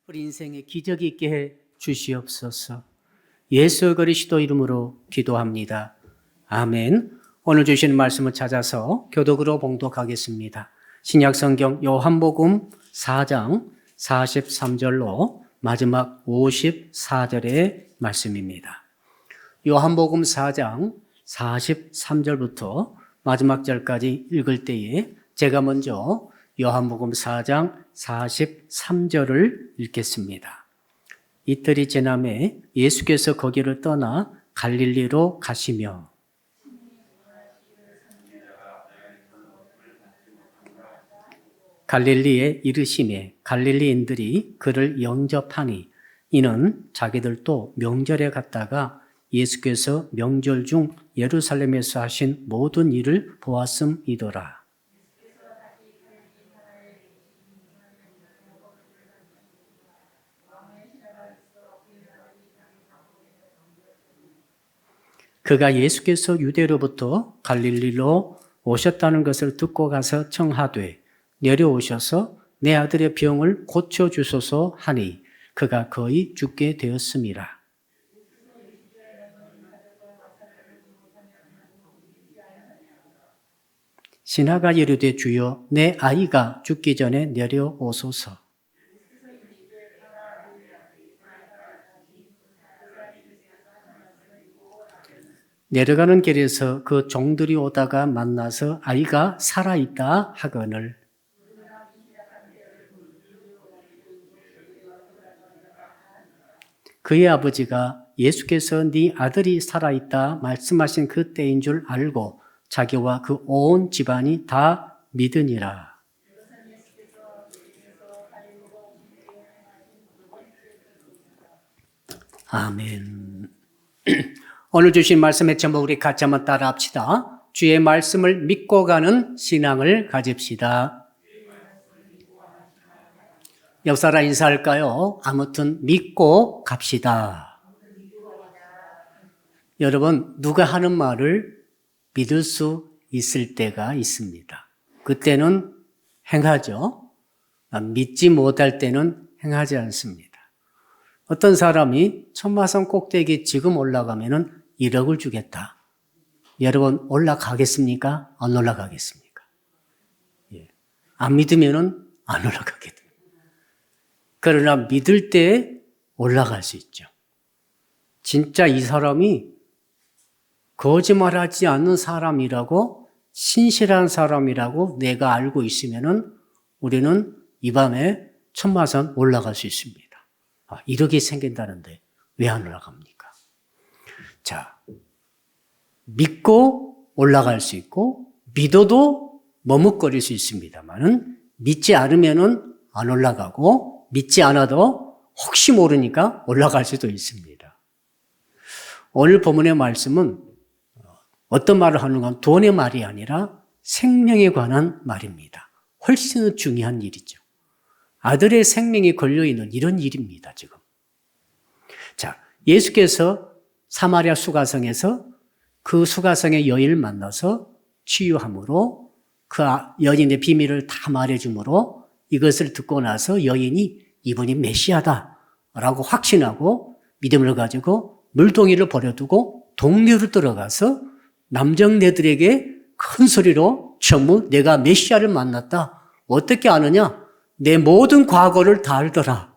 우리 인생에 기적이 있게 해 주시옵소서. 예수 그리스도 이름으로 기도합니다. 아멘. 오늘 주신 말씀을 찾아서 교독으로 봉독하겠습니다. 신약성경 요한복음 4장 43절로 마지막 54절의 말씀입니다. 요한복음 4장 43절부터 마지막 절까지 읽을 때에 제가 먼저 요한복음 4장 43절을 읽겠습니다. 이틀이 지남에 예수께서 거기를 떠나 갈릴리로 가시며 갈릴리에 이르시매 갈릴리인들이 그를 영접하니 이는 자기들도 명절에 갔다가 예수께서 명절 중 예루살렘에서 하신 모든 일을 보았음이더라. 그가 예수께서 유대로부터 갈릴리로 오셨다는 것을 듣고 가서 청하되 내려오셔서 내 아들의 병을 고쳐주소서 하니 그가 거의 죽게 되었음이라. 신하가 이르되 주여 내 아이가 죽기 전에 내려오소서. 내려가는 길에서 그 종들이 오다가 만나서 아이가 살아있다 하거늘 그의 아버지가 예수께서 네 아들이 살아있다 말씀하신 그 때인 줄 알고 자기와 그 온 집안이 다 믿으니라. 아멘. 오늘 주신 말씀의 제목 우리 같이 한번 따라 합시다. 주의 말씀을 믿고 가는 신앙을 가집시다. 옆 사람 인사할까요? 아무튼 믿고 갑시다. 여러분, 누가 하는 말을 믿을 수 있을 때가 있습니다. 그때는 행하죠. 믿지 못할 때는 행하지 않습니다. 어떤 사람이 천마산 꼭대기 지금 올라가면은 1억을 주겠다. 여러분 올라가겠습니까? 안 올라가겠습니까? 예. 안 믿으면은 안 올라가게 됩니다. 그러나 믿을 때 올라갈 수 있죠. 진짜 이 사람이 거짓말하지 않는 사람이라고 신실한 사람이라고 내가 알고 있으면은 우리는 이 밤에 천마산 올라갈 수 있습니다. 1억이 생긴다는데 왜 안 올라갑니까? 자, 믿고 올라갈 수 있고 믿어도 머뭇거릴 수 있습니다만은 믿지 않으면은 안 올라가고 믿지 않아도 혹시 모르니까 올라갈 수도 있습니다. 오늘 본문의 말씀은 어떤 말을 하는가? 돈의 말이 아니라 생명에 관한 말입니다. 훨씬 중요한 일이죠. 아들의 생명이 걸려있는 이런 일입니다, 지금. 자, 예수께서 사마리아 수가성에서 그 수가성의 여인을 만나서 치유함으로 그 여인의 비밀을 다 말해줌으로 이것을 듣고 나서 여인이 이분이 메시아다라고 확신하고 믿음을 가지고 물동이를 버려두고 동료로 들어가서 남정네들에게 큰 소리로 전무 내가 메시아를 만났다. 어떻게 아느냐? 내 모든 과거를 다 알더라.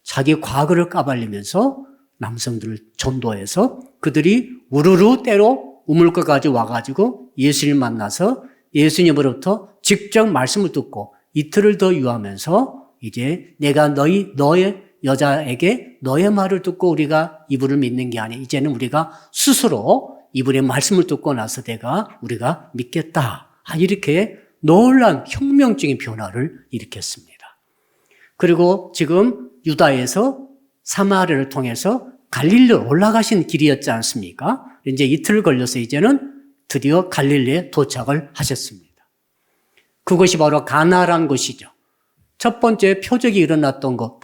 자기 과거를 까발리면서 남성들을 전도해서 그들이 우르르 때로 우물가까지 와가지고 예수님을 만나서 예수님으로부터 직접 말씀을 듣고 이틀을 더 유하면서 이제 내가 너의 여자에게 너의 말을 듣고 우리가 이분을 믿는 게 아니야. 이제는 우리가 스스로 이분의 말씀을 듣고 나서 우리가 믿겠다. 이렇게 놀라운 혁명적인 변화를 일으켰습니다. 그리고 지금 유다에서 사마리아를 통해서 갈릴리로 올라가신 길이었지 않습니까? 이제 이틀 걸려서 이제는 드디어 갈릴리에 도착을 하셨습니다. 그것이 바로 가나라는 곳이죠. 첫 번째 표적이 일어났던 것,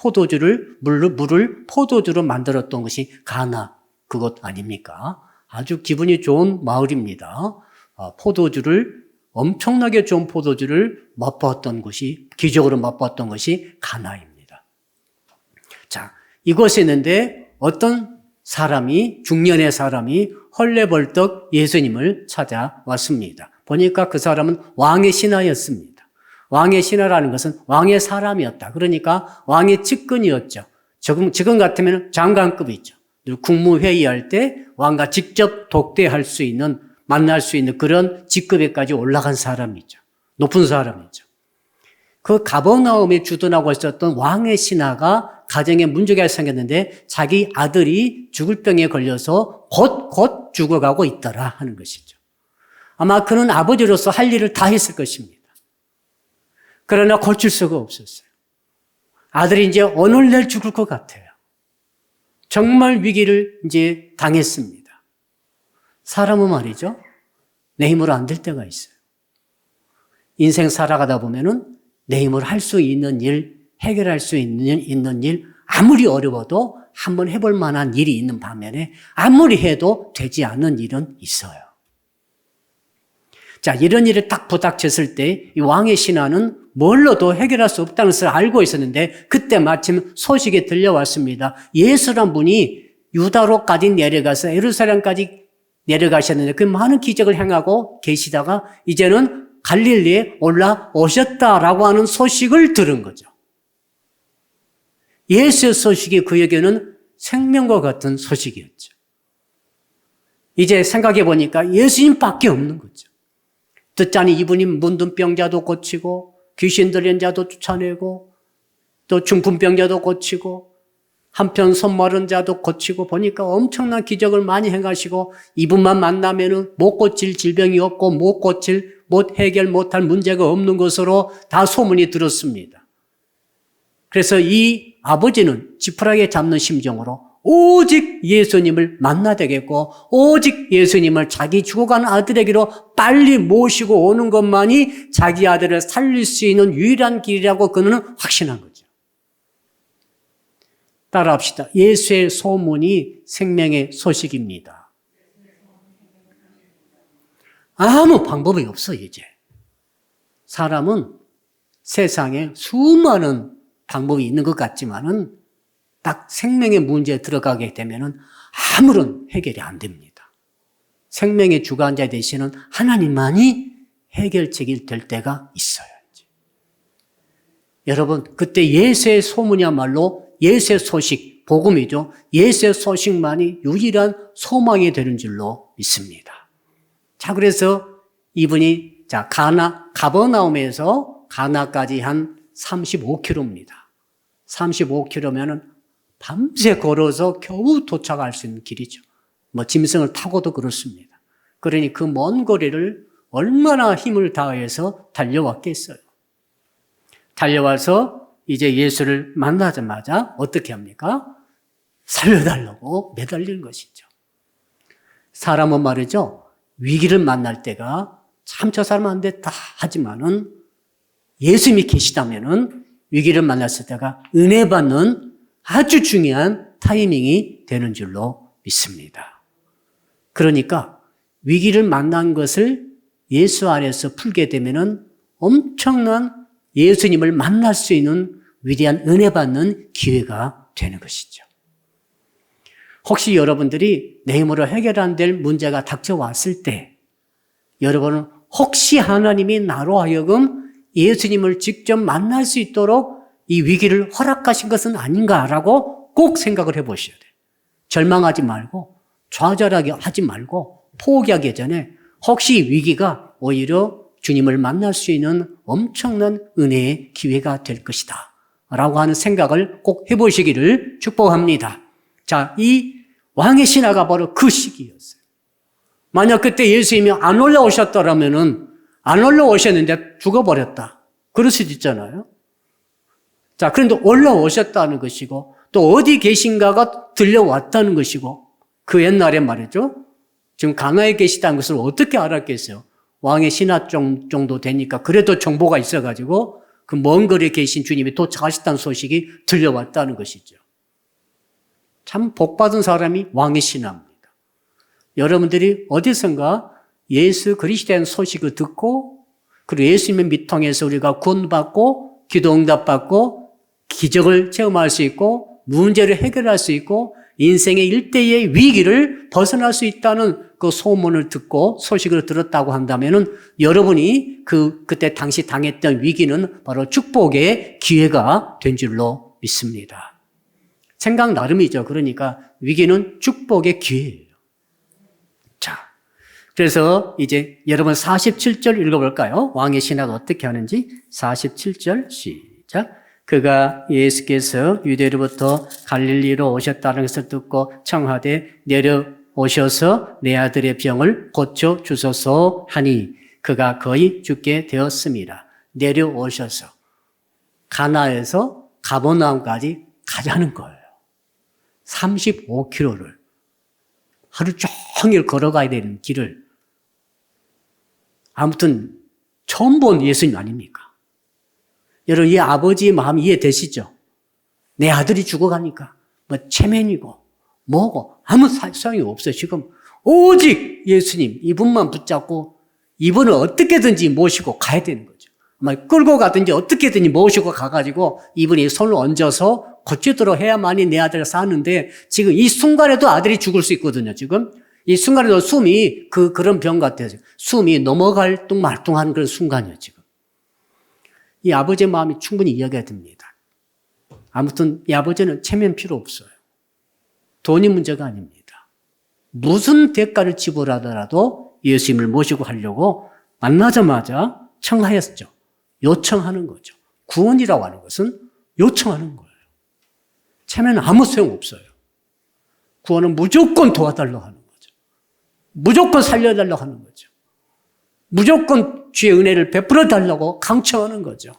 물을 포도주로 만들었던 것이 가나, 그것 아닙니까? 아주 기분이 좋은 마을입니다. 엄청나게 좋은 포도주를 맛보았던 것이, 기적으로 맛보았던 것이 가나입니다. 자, 이곳에 있는데 어떤 사람이, 중년의 사람이 헐레벌떡 예수님을 찾아왔습니다. 보니까 그 사람은 왕의 신하였습니다. 왕의 신하라는 것은 왕의 사람이었다. 그러니까 왕의 측근이었죠. 지금 같으면 장관급이죠. 국무회의할 때 왕과 직접 독대할 수 있는, 만날 수 있는 그런 직급에까지 올라간 사람이죠. 높은 사람이죠. 그 가버나움에 주둔하고 있었던 왕의 신하가 가정에 문제가 생겼는데 자기 아들이 죽을 병에 걸려서 곧 죽어가고 있더라 하는 것이죠. 아마 그는 아버지로서 할 일을 다 했을 것입니다. 그러나 고칠 수가 없었어요. 아들이 이제 오늘 내일 죽을 것 같아요. 정말 위기를 이제 당했습니다. 사람은 말이죠. 내 힘으로 안 될 때가 있어요. 인생 살아가다 보면은 내 힘으로 할 수 있는 일, 해결할 수 있는 일, 아무리 어려워도 한번 해볼 만한 일이 있는 반면에 아무리 해도 되지 않는 일은 있어요. 자, 이런 일을 딱 부닥쳤을 때 이 왕의 신하는 뭘로도 해결할 수 없다는 것을 알고 있었는데 그때 마침 소식이 들려왔습니다. 예수란 분이 유다로까지 내려가서 예루살렘까지 내려가셨는데 그 많은 기적을 행하고 계시다가 이제는 갈릴리에 올라오셨다라고 하는 소식을 들은 거죠. 예수의 소식이 그에게는 생명과 같은 소식이었죠. 이제 생각해 보니까 예수님밖에 없는 거죠. 듣자니 이분이 문둥병자도 고치고 귀신 들린 자도 쫓아내고 또 중풍병자도 고치고 한편 손 마른 자도 고치고 보니까 엄청난 기적을 많이 행하시고 이분만 만나면은 못 고칠 질병이 없고 못 해결 못할 문제가 없는 것으로 다 소문이 들었습니다. 그래서 이 아버지는 지푸라기에 잡는 심정으로 오직 예수님을 만나 되겠고 오직 예수님을 자기 죽어가는 아들에게로 빨리 모시고 오는 것만이 자기 아들을 살릴 수 있는 유일한 길이라고 그는 확신한 거죠. 따라합시다. 예수의 소문이 생명의 소식입니다. 아무 방법이 없어 이제. 사람은 세상에 수많은 방법이 있는 것 같지만은 딱 생명의 문제에 들어가게 되면은 아무런 해결이 안 됩니다. 생명의 주관자 되시는 하나님만이 해결책이 될 때가 있어요. 이제. 여러분, 그때 예수의 소문이야말로 예수의 소식, 복음이죠. 예수의 소식만이 유일한 소망이 되는 줄로 믿습니다. 자, 그래서 이분이 가버나움에서 가나까지 한 35km입니다. 35km면은 밤새 걸어서 겨우 도착할 수 있는 길이죠. 짐승을 타고도 그렇습니다. 그러니 그 먼 거리를 얼마나 힘을 다해서 달려왔겠어요. 달려와서 이제 예수를 만나자마자 어떻게 합니까? 살려달라고 매달리는 것이죠. 사람은 말이죠. 위기를 만날 때가 참 저 사람 안 됐다 하지만은 예수님이 계시다면은 위기를 만났을 때가 은혜 받는 아주 중요한 타이밍이 되는 줄로 믿습니다. 그러니까 위기를 만난 것을 예수 안에서 풀게 되면은 엄청난 예수님을 만날 수 있는 위대한 은혜 받는 기회가 되는 것이죠. 혹시 여러분들이 내 힘으로 해결 안 될 문제가 닥쳐왔을 때 여러분은 혹시 하나님이 나로 하여금 예수님을 직접 만날 수 있도록 이 위기를 허락하신 것은 아닌가라고 꼭 생각을 해보셔야 돼요. 절망하지 말고 좌절하지 말고 포기하기 전에 혹시 위기가 오히려 주님을 만날 수 있는 엄청난 은혜의 기회가 될 것이다 라고 하는 생각을 꼭 해보시기를 축복합니다. 자, 이 왕의 신하가 바로 그 시기였어요. 만약 그때 예수님이 안 올라오셨더라면은 안 올라오셨는데 죽어버렸다. 그럴 수도 있잖아요. 자, 그런데 올라오셨다는 것이고 또 어디 계신가가 들려왔다는 것이고 그 옛날에 말이죠. 지금 가나에 계시다는 것을 어떻게 알았겠어요? 왕의 신하 정도 되니까 그래도 정보가 있어가지고 그 먼 거리에 계신 주님이 도착하셨다는 소식이 들려왔다는 것이죠. 참 복받은 사람이 왕의 신하입니다. 여러분들이 어디선가 예수 그리스도의 소식을 듣고 그리고 예수님의 미통해서 우리가 구원받고 기도 응답받고 기적을 체험할 수 있고 문제를 해결할 수 있고 인생의 일대의 위기를 벗어날 수 있다는 그 소문을 듣고 소식을 들었다고 한다면은 여러분이 그때 당시 당했던 위기는 바로 축복의 기회가 된 줄로 믿습니다. 생각 나름이죠. 그러니까 위기는 축복의 기회예요. 자, 그래서 이제 여러분 47절 읽어볼까요? 왕의 신하가 어떻게 하는지 47절 시작. 그가 예수께서 유대로부터 갈릴리로 오셨다는 것을 듣고 청하되 내려오셔서 내 아들의 병을 고쳐 주소서 하니 그가 거의 죽게 되었습니다. 내려오셔서 가나에서 가버나움까지 가자는 거예요. 35km를 하루 종일 걸어가야 되는 길을 아무튼 처음 본 예수님 아닙니까? 여러분 이 아버지의 마음 이해되시죠? 내 아들이 죽어가니까 뭐 체면이고 뭐고 아무 소용이 없어요. 지금 오직 예수님 이분만 붙잡고 이분을 어떻게든지 모시고 가야 되는 거죠. 아마 끌고 가든지 어떻게든지 모시고 가가지고 이분이 손을 얹어서 고치도록 해야만이 내 아들을 사는데 지금 이 순간에도 아들이 죽을 수 있거든요. 지금 이 순간에도 숨이 그런 병 같아요. 숨이 넘어갈 뚱말뚱한 그런 순간이에요. 지금 이 아버지의 마음이 충분히 이해가 됩니다. 아무튼 이 아버지는 체면 필요 없어요. 돈이 문제가 아닙니다. 무슨 대가를 지불하더라도 예수님을 모시고 하려고 만나자마자 청하였죠. 요청하는 거죠. 구원이라고 하는 것은 요청하는 거예요. 체면은 아무 소용없어요. 구원은 무조건 도와달라고 하는 거죠. 무조건 살려달라고 하는 거죠. 무조건 주의 은혜를 베풀어 달라고 강청하는 거죠.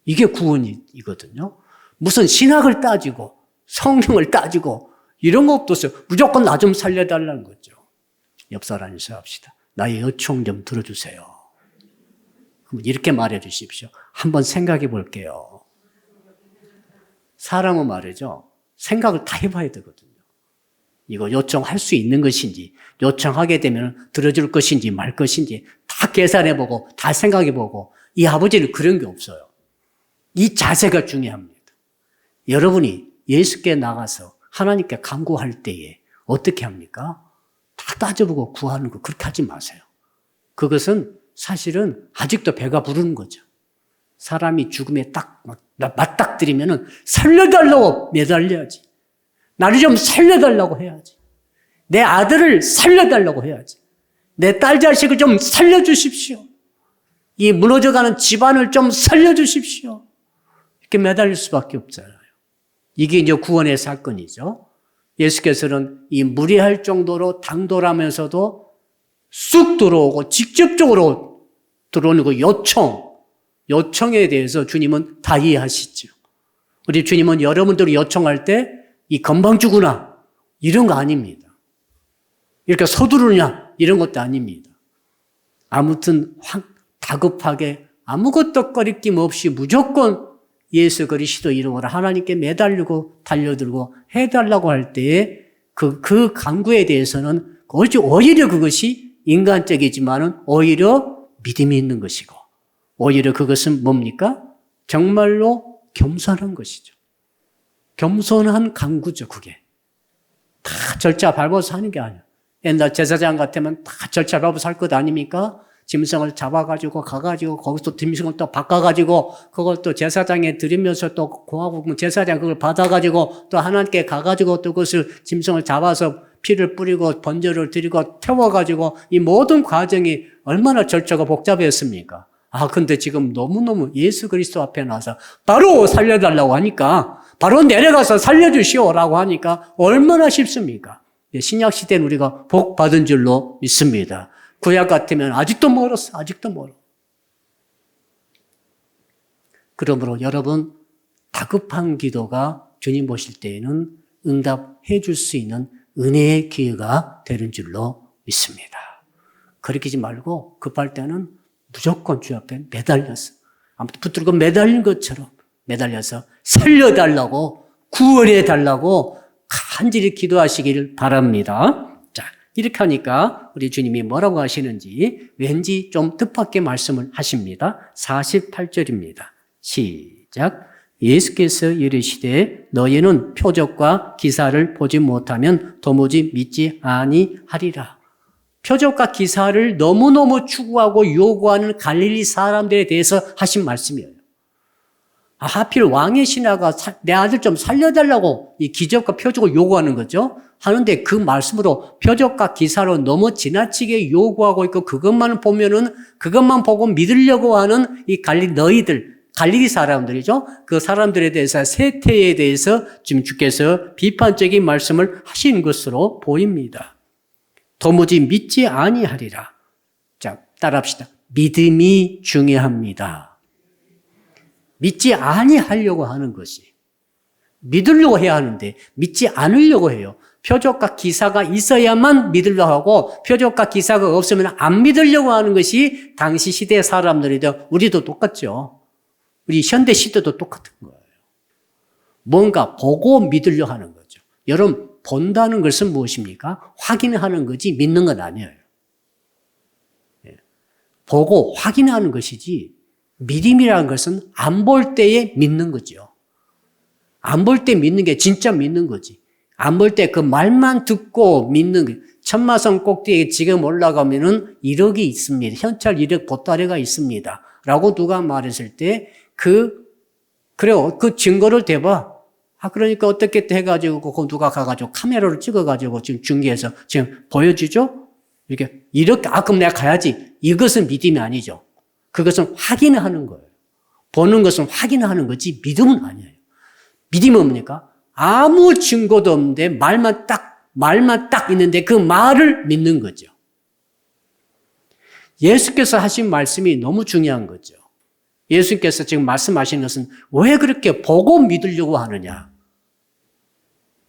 이게 구원이거든요. 무슨 신학을 따지고 성경을 따지고 이런 거 없었어요. 무조건 나 좀 살려달라는 거죠. 옆 사람이서 합시다. 나의 요청 좀 들어주세요. 그럼 이렇게 말해 주십시오. 한번 생각해 볼게요. 사람은 말이죠. 생각을 다 해봐야 되거든요. 이거 요청할 수 있는 것인지, 요청하게 되면 들어줄 것인지 말 것인지 다 계산해보고 다 생각해보고 이 아버지는 그런 게 없어요. 이 자세가 중요합니다. 여러분이 예수께 나가서 하나님께 간구할 때에 어떻게 합니까? 다 따져보고 구하는 거 그렇게 하지 마세요. 그것은 사실은 아직도 배가 부르는 거죠. 사람이 죽음에 딱 맞닥뜨리면은 살려달라고 매달려야지. 나를 좀 살려달라고 해야지. 내 아들을 살려달라고 해야지. 내 딸 자식을 좀 살려주십시오. 이 무너져가는 집안을 좀 살려주십시오. 이렇게 매달릴 수밖에 없잖아요. 이게 이제 구원의 사건이죠. 예수께서는 이 무리할 정도로 당돌하면서도 쑥 들어오고 직접적으로 들어오는 그 요청에 대해서 주님은 다 이해하시죠. 우리 주님은 여러분들이 요청할 때 이 건방주구나 이런 거 아닙니다. 이렇게 서두르냐 이런 것도 아닙니다. 아무튼 다급하게 아무것도 꺼리낌 없이 무조건 예수 그리스도 이름으로 하나님께 매달리고 달려들고 해달라고 할 때에 그 간구에 대해서는 오히려 그것이 인간적이지만은 오히려 믿음이 있는 것이고 오히려 그것은 뭡니까? 정말로 겸손한 것이죠. 겸손한 간구죠, 그게. 다 절차 밟아서 하는 게 아니에요. 옛날 제사장 같으면 다 절차 밟아서 할 것 아닙니까? 짐승을 잡아가지고 가가지고 거기서 짐승을 또 바꿔가지고 그걸 또 제사장에 드리면서 또 고하고 제사장 그걸 받아가지고 또 하나님께 가가지고 또 그것을 짐승을 잡아서 피를 뿌리고 번제를 드리고 태워가지고 이 모든 과정이 얼마나 절차가 복잡했습니까? 근데 지금 너무너무 예수 그리스도 앞에 나와서 바로 살려달라고 하니까 바로 내려가서 살려주시오라고 하니까 얼마나 쉽습니까? 신약 시대는 우리가 복 받은 줄로 믿습니다. 구약 같으면 아직도 멀었어. 아직도 멀어. 그러므로 여러분 다급한 기도가 주님 보실 때에는 응답해 줄 수 있는 은혜의 기회가 되는 줄로 믿습니다. 그렇게 하지 말고 급할 때는 무조건 주 앞에 매달려서 아무튼 붙들고 매달린 것처럼 매달려서 살려달라고 구원해달라고 간절히 기도하시기를 바랍니다. 자, 이렇게 하니까 우리 주님이 뭐라고 하시는지 왠지 좀 뜻밖의 말씀을 하십니다. 48절입니다. 시작. 예수께서 이르시되 너희는 표적과 기사를 보지 못하면 도무지 믿지 아니하리라. 표적과 기사를 너무너무 추구하고 요구하는 갈릴리 사람들에 대해서 하신 말씀이에요. 하필 왕의 신하가 내 아들 좀 살려달라고 이 기적과 표적을 요구하는 거죠. 하는데 그 말씀으로 표적과 기사로 너무 지나치게 요구하고 있고 그것만 보고 믿으려고 하는 이 갈릴리 사람들이죠. 그 사람들에 대해서 세태에 대해서 지금 주께서 비판적인 말씀을 하신 것으로 보입니다. 도무지 믿지 아니하리라. 자, 따라합시다. 믿음이 중요합니다. 믿지 아니하려고 하는 것이. 믿으려고 해야 하는데 믿지 않으려고 해요. 표적과 기사가 있어야만 믿으려고 하고 표적과 기사가 없으면 안 믿으려고 하는 것이 당시 시대 사람들이든 우리도 똑같죠. 우리 현대 시대도 똑같은 거예요. 뭔가 보고 믿으려고 하는 거죠. 여러분, 본다는 것은 무엇입니까? 확인하는 거지 믿는 건 아니에요. 보고 확인하는 것이지 믿음이라는 것은 안 볼 때에 믿는 거죠. 안 볼 때 믿는 게 진짜 믿는 거지. 안 볼 때 그 말만 듣고 믿는 거. 천마성 꼭대기에 지금 올라가면은 1억이 있습니다. 현찰 1억 보따리가 있습니다. 라고 누가 말했을 때 그래요. 그 증거를 대봐. 그러니까 어떻게 해가지고, 그 누가 가가지고 카메라로 찍어가지고 지금 중계해서 지금 보여주죠? 이렇게, 그럼 내가 가야지. 이것은 믿음이 아니죠. 그것은 확인하는 거예요. 보는 것은 확인하는 거지 믿음은 아니에요. 믿음은 뭡니까? 아무 증거도 없는데 말만 딱 있는데 그 말을 믿는 거죠. 예수께서 하신 말씀이 너무 중요한 거죠. 예수께서 지금 말씀하시는 것은 왜 그렇게 보고 믿으려고 하느냐?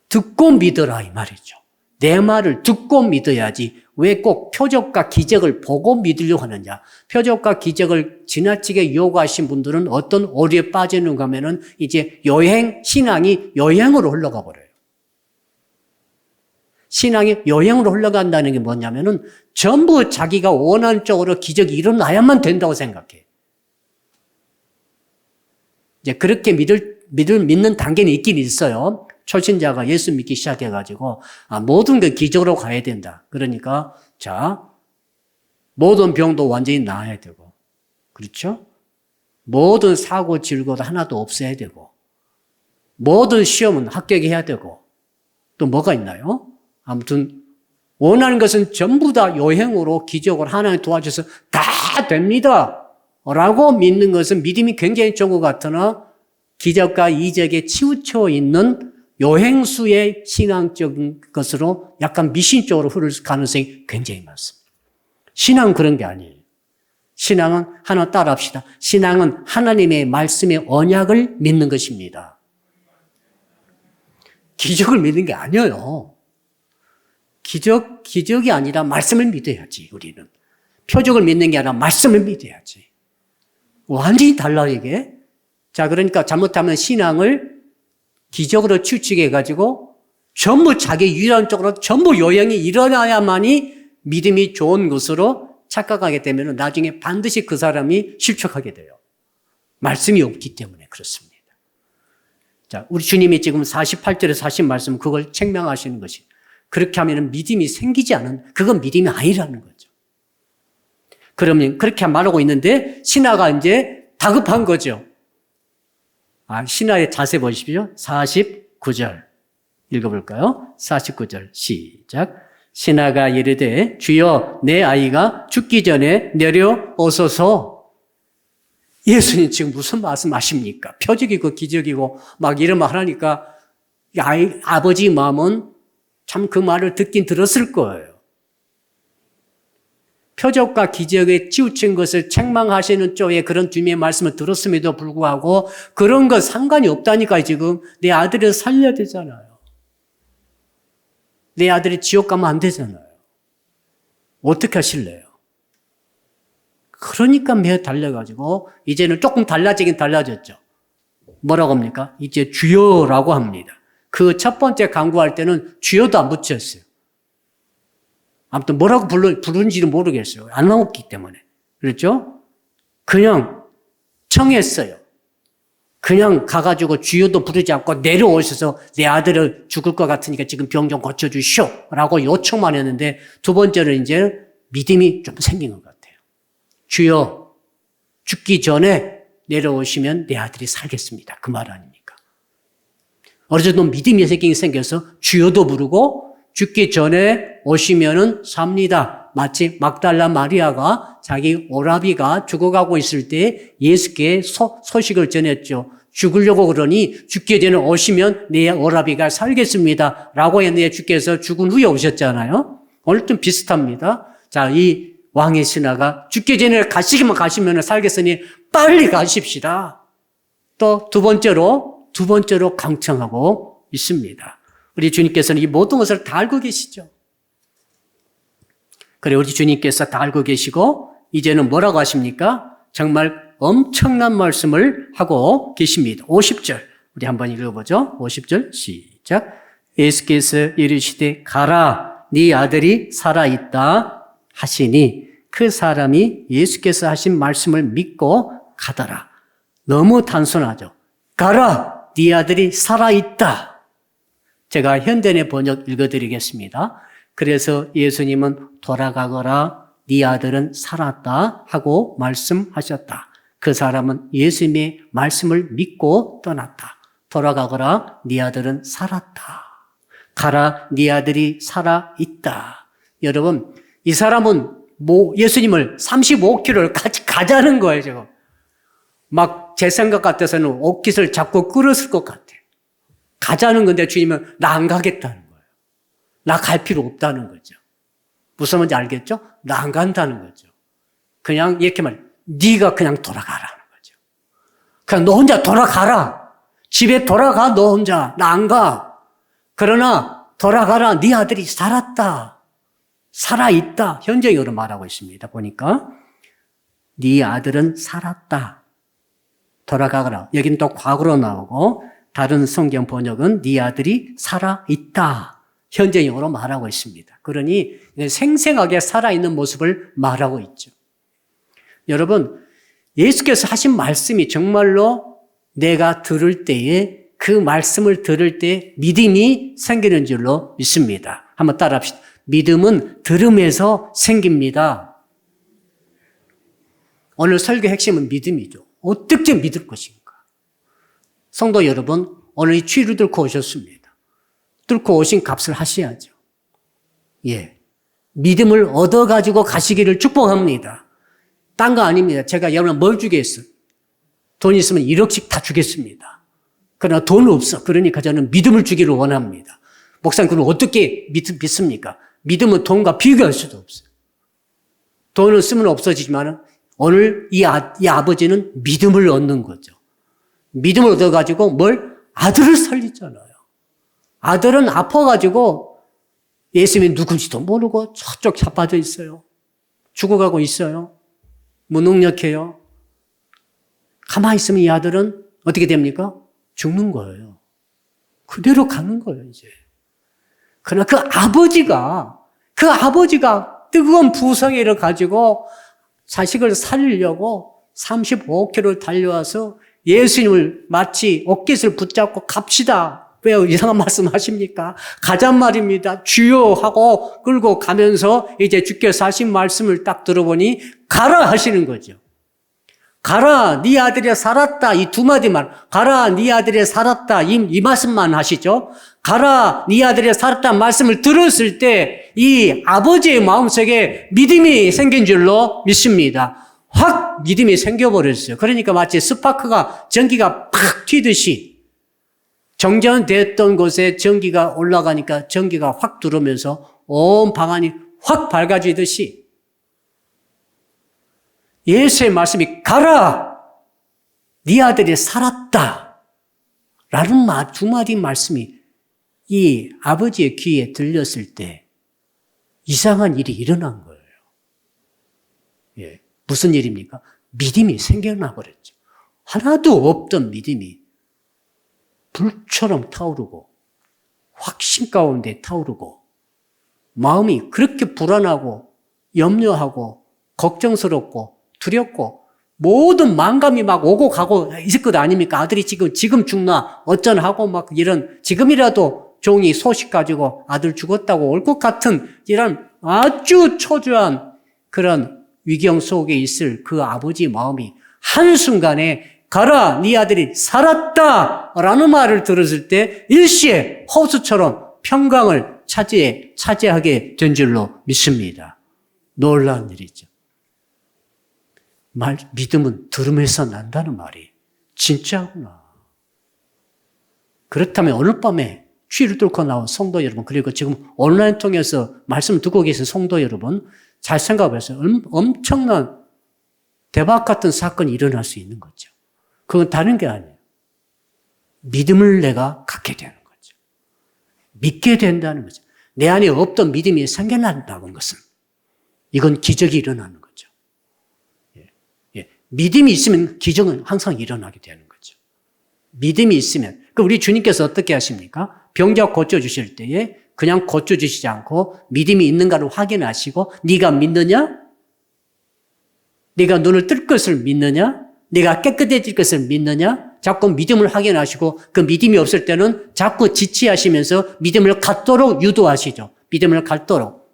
듣고 믿어라 이 말이죠. 내 말을 듣고 믿어야지 왜 꼭 표적과 기적을 보고 믿으려고 하느냐? 표적과 기적을 지나치게 요구하신 분들은 어떤 오류에 빠지는가 하면은 이제 신앙이 여행으로 흘러가 버려요. 신앙이 여행으로 흘러간다는 게 뭐냐면은 전부 자기가 원하는 쪽으로 기적이 일어나야만 된다고 생각해. 이제 그렇게 믿는 단계는 있긴 있어요. 초신자가 예수 믿기 시작해가지고, 모든 게 기적으로 가야 된다. 그러니까, 모든 병도 완전히 나아야 되고, 그렇죠? 모든 사고 질고도 하나도 없어야 되고, 모든 시험은 합격해야 되고, 또 뭐가 있나요? 아무튼, 원하는 것은 전부 다 요행으로 기적으로 하나님 도와줘서 다 됩니다. 라고 믿는 것은 믿음이 굉장히 좋은 것 같으나, 기적과 이적에 치우쳐 있는 요행수의 신앙적인 것으로 약간 미신적으로 흐를 가능성이 굉장히 많습니다. 신앙은 그런 게 아니에요. 신앙은 하나 따라합시다. 신앙은 하나님의 말씀의 언약을 믿는 것입니다. 기적을 믿는 게 아니에요. 기적이 아니라 말씀을 믿어야지, 우리는. 표적을 믿는 게 아니라 말씀을 믿어야지. 완전히 달라, 이게. 자, 그러니까 잘못하면 신앙을 기적으로 추측해가지고 전부 자기 유일한 쪽으로 전부 요행이 일어나야만이 믿음이 좋은 것으로 착각하게 되면 나중에 반드시 그 사람이 실족하게 돼요. 말씀이 없기 때문에 그렇습니다. 자, 우리 주님이 지금 48절에서 하신 말씀 그걸 책명하시는 것이 그렇게 하면 믿음이 생기지 않은 그건 믿음이 아니라는 거죠. 그러면 그렇게 말하고 있는데 신하가 이제 다급한 거죠. 신하의 자세 보십시오. 49절 읽어볼까요? 49절 시작. 신하가 이르되 주여 내 아이가 죽기 전에 내려오소서. 예수님 지금 무슨 말씀하십니까? 표적이고 기적이고 막 이런 말 하니까 아버지 마음은 참 그 말을 듣긴 들었을 거예요. 표적과 기적에 치우친 것을 책망하시는 쪽에 그런 주님의 말씀을 들었음에도 불구하고 그런 거 상관이 없다니까 지금 내 아들을 살려야 되잖아요. 내 아들이 지옥 가면 안 되잖아요. 어떻게 하실래요? 그러니까 매어 달려가지고 이제는 조금 달라지긴 달라졌죠. 뭐라고 합니까? 이제 주여라고 합니다. 그 첫 번째 강구할 때는 주여도 안 붙였어요. 아무튼 뭐라고 부르는지는 모르겠어요. 안 나왔기 때문에. 그렇죠? 그냥 청했어요. 그냥 가가지고 주여도 부르지 않고 내려오셔서 내 아들을 죽을 것 같으니까 지금 병 좀 고쳐주시오 라고 요청만 했는데 두 번째는 이제 믿음이 좀 생긴 것 같아요. 주여 죽기 전에 내려오시면 내 아들이 살겠습니다. 그 말 아닙니까? 어느 정도 믿음이 생겨서 주여도 부르고 죽기 전에 오시면은 삽니다. 마치 막달라 마리아가 자기 오라비가 죽어가고 있을 때 예수께 소식을 전했죠. 죽으려고 그러니 죽기 전에 오시면 내 오라비가 살겠습니다. 라고 했는데 주께서 죽은 후에 오셨잖아요. 오늘 좀 비슷합니다. 자, 이 왕의 신하가 죽기 전에 가시면 살겠으니 빨리 가십시다. 또 두 번째로 강청하고 있습니다. 우리 주님께서는 이 모든 것을 다 알고 계시죠. 그래, 우리 주님께서 다 알고 계시고 이제는 뭐라고 하십니까? 정말 엄청난 말씀을 하고 계십니다. 50절 우리 한번 읽어보죠. 50절 시작. 예수께서 이르시되 가라 네 아들이 살아있다 하시니 그 사람이 예수께서 하신 말씀을 믿고 가더라. 너무 단순하죠. 가라 네 아들이 살아있다. 제가 현대의 번역 읽어드리겠습니다. 그래서 예수님은 돌아가거라 네 아들은 살았다 하고 말씀하셨다. 그 사람은 예수님의 말씀을 믿고 떠났다. 돌아가거라 네 아들은 살았다. 가라 네 아들이 살아있다. 여러분 이 사람은 예수님을 35km를 같이 가자는 거예요. 지금. 막 제 생각 같아서는 옷깃을 잡고 끌었을 것 같아요. 가자는 건데 주님은 나 안 가겠다는 거예요. 나 갈 필요 없다는 거죠. 무슨 말인지 알겠죠? 나 안 간다는 거죠. 그냥 이렇게 네가 그냥 돌아가라는 거죠. 그냥 너 혼자 돌아가라. 집에 돌아가 너 혼자. 나 안 가. 그러나 돌아가라. 네 아들이 살았다. 살아있다. 현재형으로 말하고 있습니다. 보니까 네 아들은 살았다. 돌아가거라. 여기는 또 과거로 나오고 다른 성경 번역은 네 아들이 살아있다. 현재형으로 말하고 있습니다. 그러니 생생하게 살아있는 모습을 말하고 있죠. 여러분 예수께서 하신 말씀이 정말로 내가 들을 때에 그 말씀을 들을 때 믿음이 생기는 줄로 믿습니다. 한번 따라합시다. 믿음은 들음에서 생깁니다. 오늘 설교 핵심은 믿음이죠. 어떻게 믿을 것인가? 성도 여러분, 오늘 이 추위를 뚫고 오셨습니다. 뚫고 오신 값을 하셔야죠. 예. 믿음을 얻어가지고 가시기를 축복합니다. 딴 거 아닙니다. 제가 여러분 뭘 주겠어요? 돈 있으면 1억씩 다 주겠습니다. 그러나 돈은 없어. 그러니까 저는 믿음을 주기를 원합니다. 목사님, 그럼 어떻게 믿습니까? 믿음은 돈과 비교할 수도 없어요. 돈을 쓰면 없어지지만 오늘 이 아버지는 믿음을 얻는 거죠. 믿음을 얻어가지고 아들을 살리잖아요. 아들은 아파가지고 예수님이 누군지도 모르고 저쪽 자빠져 있어요. 죽어가고 있어요. 무능력해요. 가만히 있으면 이 아들은 어떻게 됩니까? 죽는 거예요. 그대로 가는 거예요, 이제. 그러나 그 아버지가 뜨거운 부성애를 가지고 자식을 살리려고 35km를 달려와서 예수님을 마치 옷깃을 붙잡고 갑시다. 왜 이상한 말씀 하십니까? 가잔 말입니다. 주여 하고 끌고 가면서 이제 주께서 하신 말씀을 딱 들어보니 가라 하시는 거죠. 가라 네 아들이 살았다. 이 두 마디만 가라 네 아들이 살았다. 이 말씀만 하시죠. 가라 네 아들이 살았다 말씀을 들었을 때 이 아버지의 마음속에 믿음이 생긴 줄로 믿습니다. 확 믿음이 생겨버렸어요. 그러니까 마치 스파크가 전기가 팍 튀듯이 정전됐던 곳에 전기가 올라가니까 전기가 확 들어오면서 온 방안이 확 밝아지듯이 예수의 말씀이 가라 네 아들이 살았다 라는 두 마디 말씀이 이 아버지의 귀에 들렸을 때 이상한 일이 일어난 거예요. 예. 무슨 일입니까? 믿음이 생겨나 버렸죠. 하나도 없던 믿음이 불처럼 타오르고 확신 가운데 타오르고 마음이 그렇게 불안하고 염려하고 걱정스럽고 두렵고 모든 망감이 막 오고 가고 있을 것 아닙니까? 아들이 지금 죽나? 어쩌하고 막 이런, 지금이라도 종이 소식 가지고 아들 죽었다고 올 것 같은 이런 아주 초조한 그런 위경 속에 있을 그 아버지 마음이 한순간에 가라, 네 아들이 살았다! 라는 말을 들었을 때 일시에 호수처럼 평강을 차지하게 된 줄로 믿습니다. 놀라운 일이죠. 믿음은 들음에서 난다는 말이 진짜구나. 그렇다면 오늘 밤에 추위를 뚫고 나온 성도 여러분, 그리고 지금 온라인 통해서 말씀을 듣고 계신 성도 여러분, 잘 생각해 보세요. 엄청난 대박 같은 사건이 일어날 수 있는 거죠. 그건 다른 게 아니에요. 믿음을 내가 갖게 되는 거죠. 믿게 된다는 거죠. 내 안에 없던 믿음이 생겨난다는 것은 이건 기적이 일어나는 거죠. 믿음이 있으면 기적은 항상 일어나게 되는 거죠. 믿음이 있으면. 우리 주님께서 어떻게 하십니까? 병자 고쳐주실 때에 그냥 고쳐주시지 않고 믿음이 있는가를 확인하시고 네가 믿느냐? 네가 눈을 뜰 것을 믿느냐? 네가 깨끗해질 것을 믿느냐? 자꾸 믿음을 확인하시고 그 믿음이 없을 때는 자꾸 지치하시면서 믿음을 갖도록 유도하시죠. 믿음을 갖도록.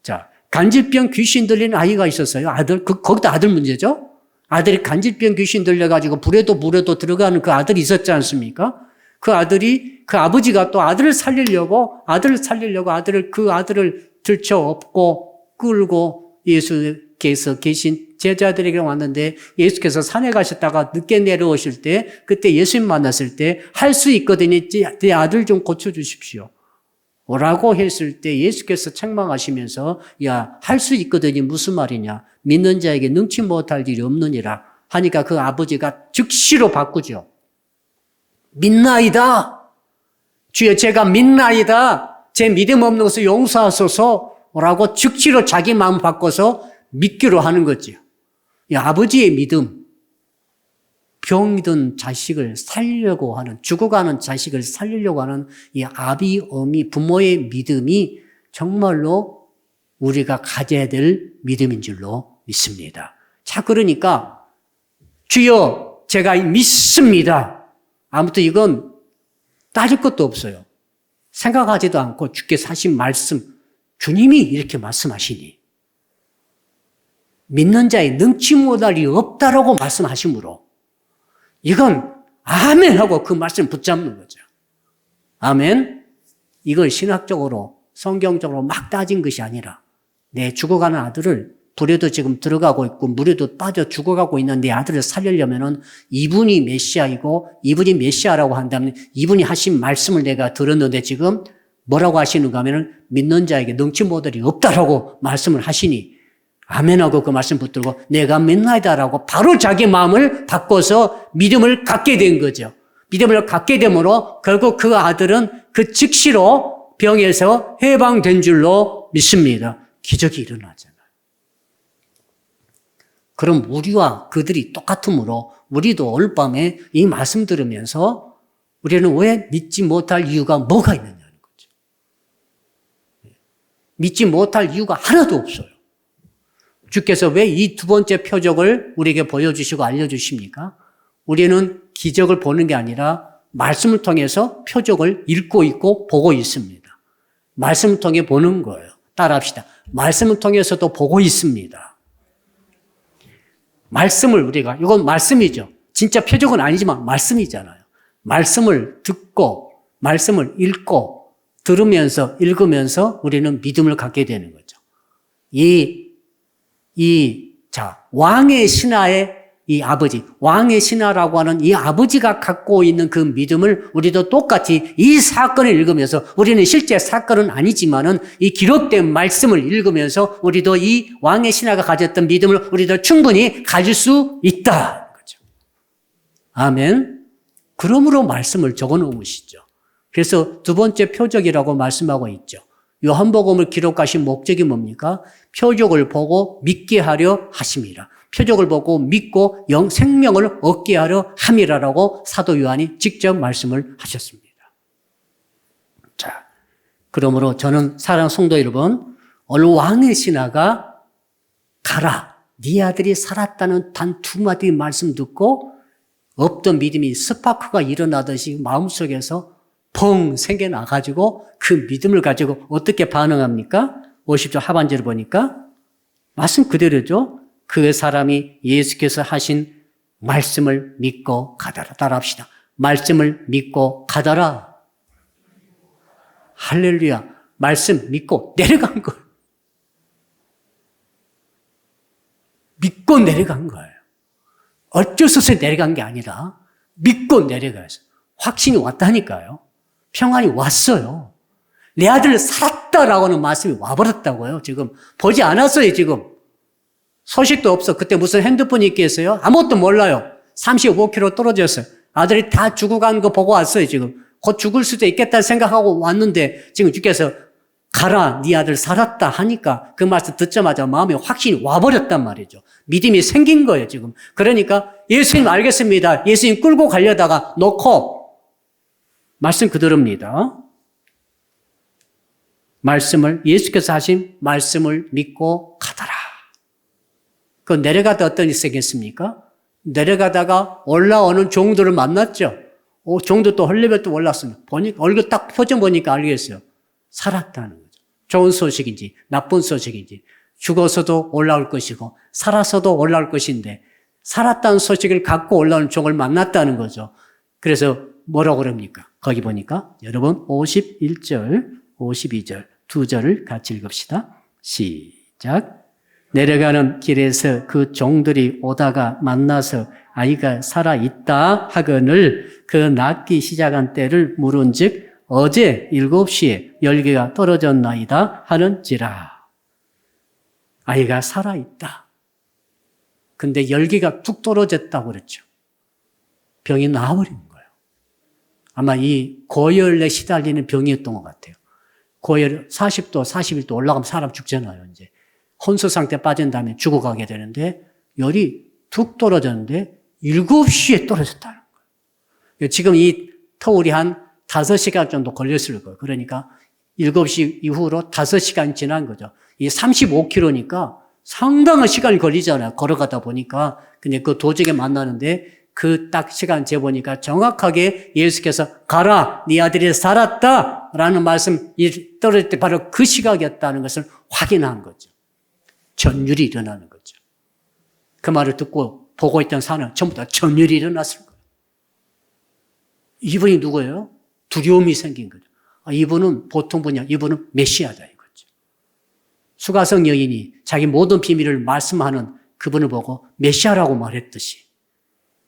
자, 간질병 귀신 들린 아이가 있었어요. 아들, 거기도 아들 문제죠? 아들이 간질병 귀신 들려가지고 물에도 들어가는 그 아들이 있었지 않습니까? 그 아들이, 그 아버지가 또 아들을 살리려고 그 아들을 들쳐 업고 끌고 예수께서 계신 제자들에게 왔는데 예수께서 산에 가셨다가 늦게 내려오실 때 그때 예수님 만났을 때 할 수 있거든요. 내 아들 좀 고쳐주십시오. 라고 했을 때 예수께서 책망하시면서 야, 할 수 있거든요. 무슨 말이냐. 믿는 자에게 능치 못할 일이 없느니라 하니까 그 아버지가 즉시로 바꾸죠. 믿나이다. 주여 제가 믿나이다. 제 믿음 없는 것을 용서하소서 라고 즉시로 자기 마음 바꿔서 믿기로 하는 거죠. 이 아버지의 믿음, 병든 자식을 살리려고 하는, 죽어가는 자식을 살리려고 하는 이 아비, 어미, 부모의 믿음이 정말로 우리가 가져야 될 믿음인 줄로 믿습니다. 자, 그러니까 주여 제가 믿습니다. 아무튼 이건 따질 것도 없어요. 생각하지도 않고 주께서 하신 말씀, 주님이 이렇게 말씀하시니 믿는 자의 능치 못할 리 없다라고 말씀하시므로 이건 아멘 하고 그 말씀 붙잡는 거죠. 아멘. 이걸 신학적으로 성경적으로 막 따진 것이 아니라 내 죽어가는 아들을 불에도 지금 들어가고 있고 물에도 빠져 죽어가고 있는 내 아들을 살리려면은 이분이 메시아이고 이분이 메시아라고 한다면 이분이 하신 말씀을 내가 들었는데 지금 뭐라고 하시는가 하면은 믿는 자에게 능치 못할 리 없다라고 말씀을 하시니 아멘하고 그 말씀 붙들고 내가 믿나이다라고 바로 자기 마음을 바꿔서 믿음을 갖게 된 거죠. 믿음을 갖게 되므로 결국 그 아들은 그 즉시로 병에서 해방된 줄로 믿습니다. 기적이 일어나잖아요. 그럼 우리와 그들이 똑같으므로 우리도 오늘 밤에 이 말씀 들으면서 우리는 왜 믿지 못할 이유가 뭐가 있느냐는 거죠. 믿지 못할 이유가 하나도 없어요. 주께서 왜 이 두 번째 표적을 우리에게 보여주시고 알려주십니까? 우리는 기적을 보는 게 아니라 말씀을 통해서 표적을 읽고 있고 보고 있습니다. 말씀을 통해 보는 거예요. 따라합시다. 말씀을 통해서도 보고 있습니다. 말씀을 우리가, 이건 말씀이죠. 진짜 표적은 아니지만 말씀이잖아요. 말씀을 듣고, 말씀을 읽고, 들으면서, 읽으면서 우리는 믿음을 갖게 되는 거죠. 왕의 신하의 이 아버지, 왕의 신하라고 하는 이 아버지가 갖고 있는 그 믿음을 우리도 똑같이 이 사건을 읽으면서 우리는 실제 사건은 아니지만은 이 기록된 말씀을 읽으면서 우리도 이 왕의 신하가 가졌던 믿음을 우리도 충분히 가질 수 있다. 그렇죠. 아멘. 그러므로 말씀을 적어 놓으시죠. 그래서 두 번째 표적이라고 말씀하고 있죠. 요한복음을 기록하신 목적이 뭡니까? 표적을 보고 믿게 하려 하심이라. 표적을 보고 믿고 생명을 얻게 하려 함이라라고 사도 요한이 직접 말씀을 하셨습니다. 자, 그러므로 저는 사랑하는 성도 여러분, 오늘 왕의 신하가 가라. 네 아들이 살았다는 단 두 마디 말씀 듣고 없던 믿음이 스파크가 일어나듯이 마음속에서 펑 생겨나가지고 그 믿음을 가지고 어떻게 반응합니까? 50절 하반절을 보니까 말씀 그대로죠. 그 사람이 예수께서 하신 말씀을 믿고 가더라. 따라합시다. 말씀을 믿고 가더라. 할렐루야. 말씀 믿고 내려간 거예요. 믿고 내려간 거예요. 어쩔 수 없이 내려간 게 아니라 믿고 내려가서 확신이 왔다니까요. 평안이 왔어요. 내 아들 살았다라고 하는 말씀이 와버렸다고요. 지금 보지 않았어요. 지금 소식도 없어. 그때 무슨 핸드폰이 있겠어요? 아무것도 몰라요. 35km 떨어졌어요. 아들이 다 죽어간 거 보고 왔어요. 지금 곧 죽을 수도 있겠다 생각하고 왔는데 지금 주께서 가라, 네 아들 살았다 하니까 그 말씀 듣자마자 마음에 확신이 와버렸단 말이죠. 믿음이 생긴 거예요, 지금. 그러니까 예수님 알겠습니다. 예수님 끌고 가려다가 놓고 말씀 그대로입니다. 말씀을, 예수께서 하신 말씀을 믿고 가더라. 그 내려가다 어떤 일이 생겼습니까? 내려가다가 올라오는 종들을 만났죠. 종도 또 헐레벌 또 올랐습니다. 보니까 얼굴 딱 표정 보니까 알겠어요. 살았다는 거죠. 좋은 소식인지 나쁜 소식인지 죽어서도 올라올 것이고 살아서도 올라올 것인데 살았다는 소식을 갖고 올라오는 종을 만났다는 거죠. 그래서 뭐라고 그럽니까? 거기 보니까 여러분 51절, 52절 두 절을 같이 읽읍시다. 시작. 내려가는 길에서 그 종들이 오다가 만나서 아이가 살아있다 하거늘 그 낳기 시작한 때를 물은즉 어제 7시에 열기가 떨어졌나이다 하는지라. 아이가 살아있다. 근데 열기가 툭 떨어졌다고 그랬죠. 병이 나아버린 거예요. 아마 이 고열에 시달리는 병이었던 것 같아요. 고열 40도, 41도 올라가면 사람 죽잖아요. 이제 혼수 상태 빠진 다음에 죽어가게 되는데 열이 툭 떨어졌는데 7시에 떨어졌다는 거예요. 지금 이 터울이 한 5시간 정도 걸렸을 거예요. 그러니까 7시 이후로 5시간 지난 거죠. 이 35km니까 상당한 시간이 걸리잖아요. 걸어가다 보니까. 근데 그 도중에 만나는데 그 딱 시간 재보니까 정확하게 예수께서 가라, 네 아들이 살았다 라는 말씀 떨어질 때 바로 그 시각이었다는 것을 확인한 거죠. 전율이 일어나는 거죠. 그 말을 듣고 보고 있던 사람은 전부 다 전율이 일어났을 거예요. 이분이 누구예요? 두려움이 생긴 거죠. 이분은 보통 분이 아니라 이분은 메시아다 이거죠. 수가성 여인이 자기 모든 비밀을 말씀하는 그분을 보고 메시아라고 말했듯이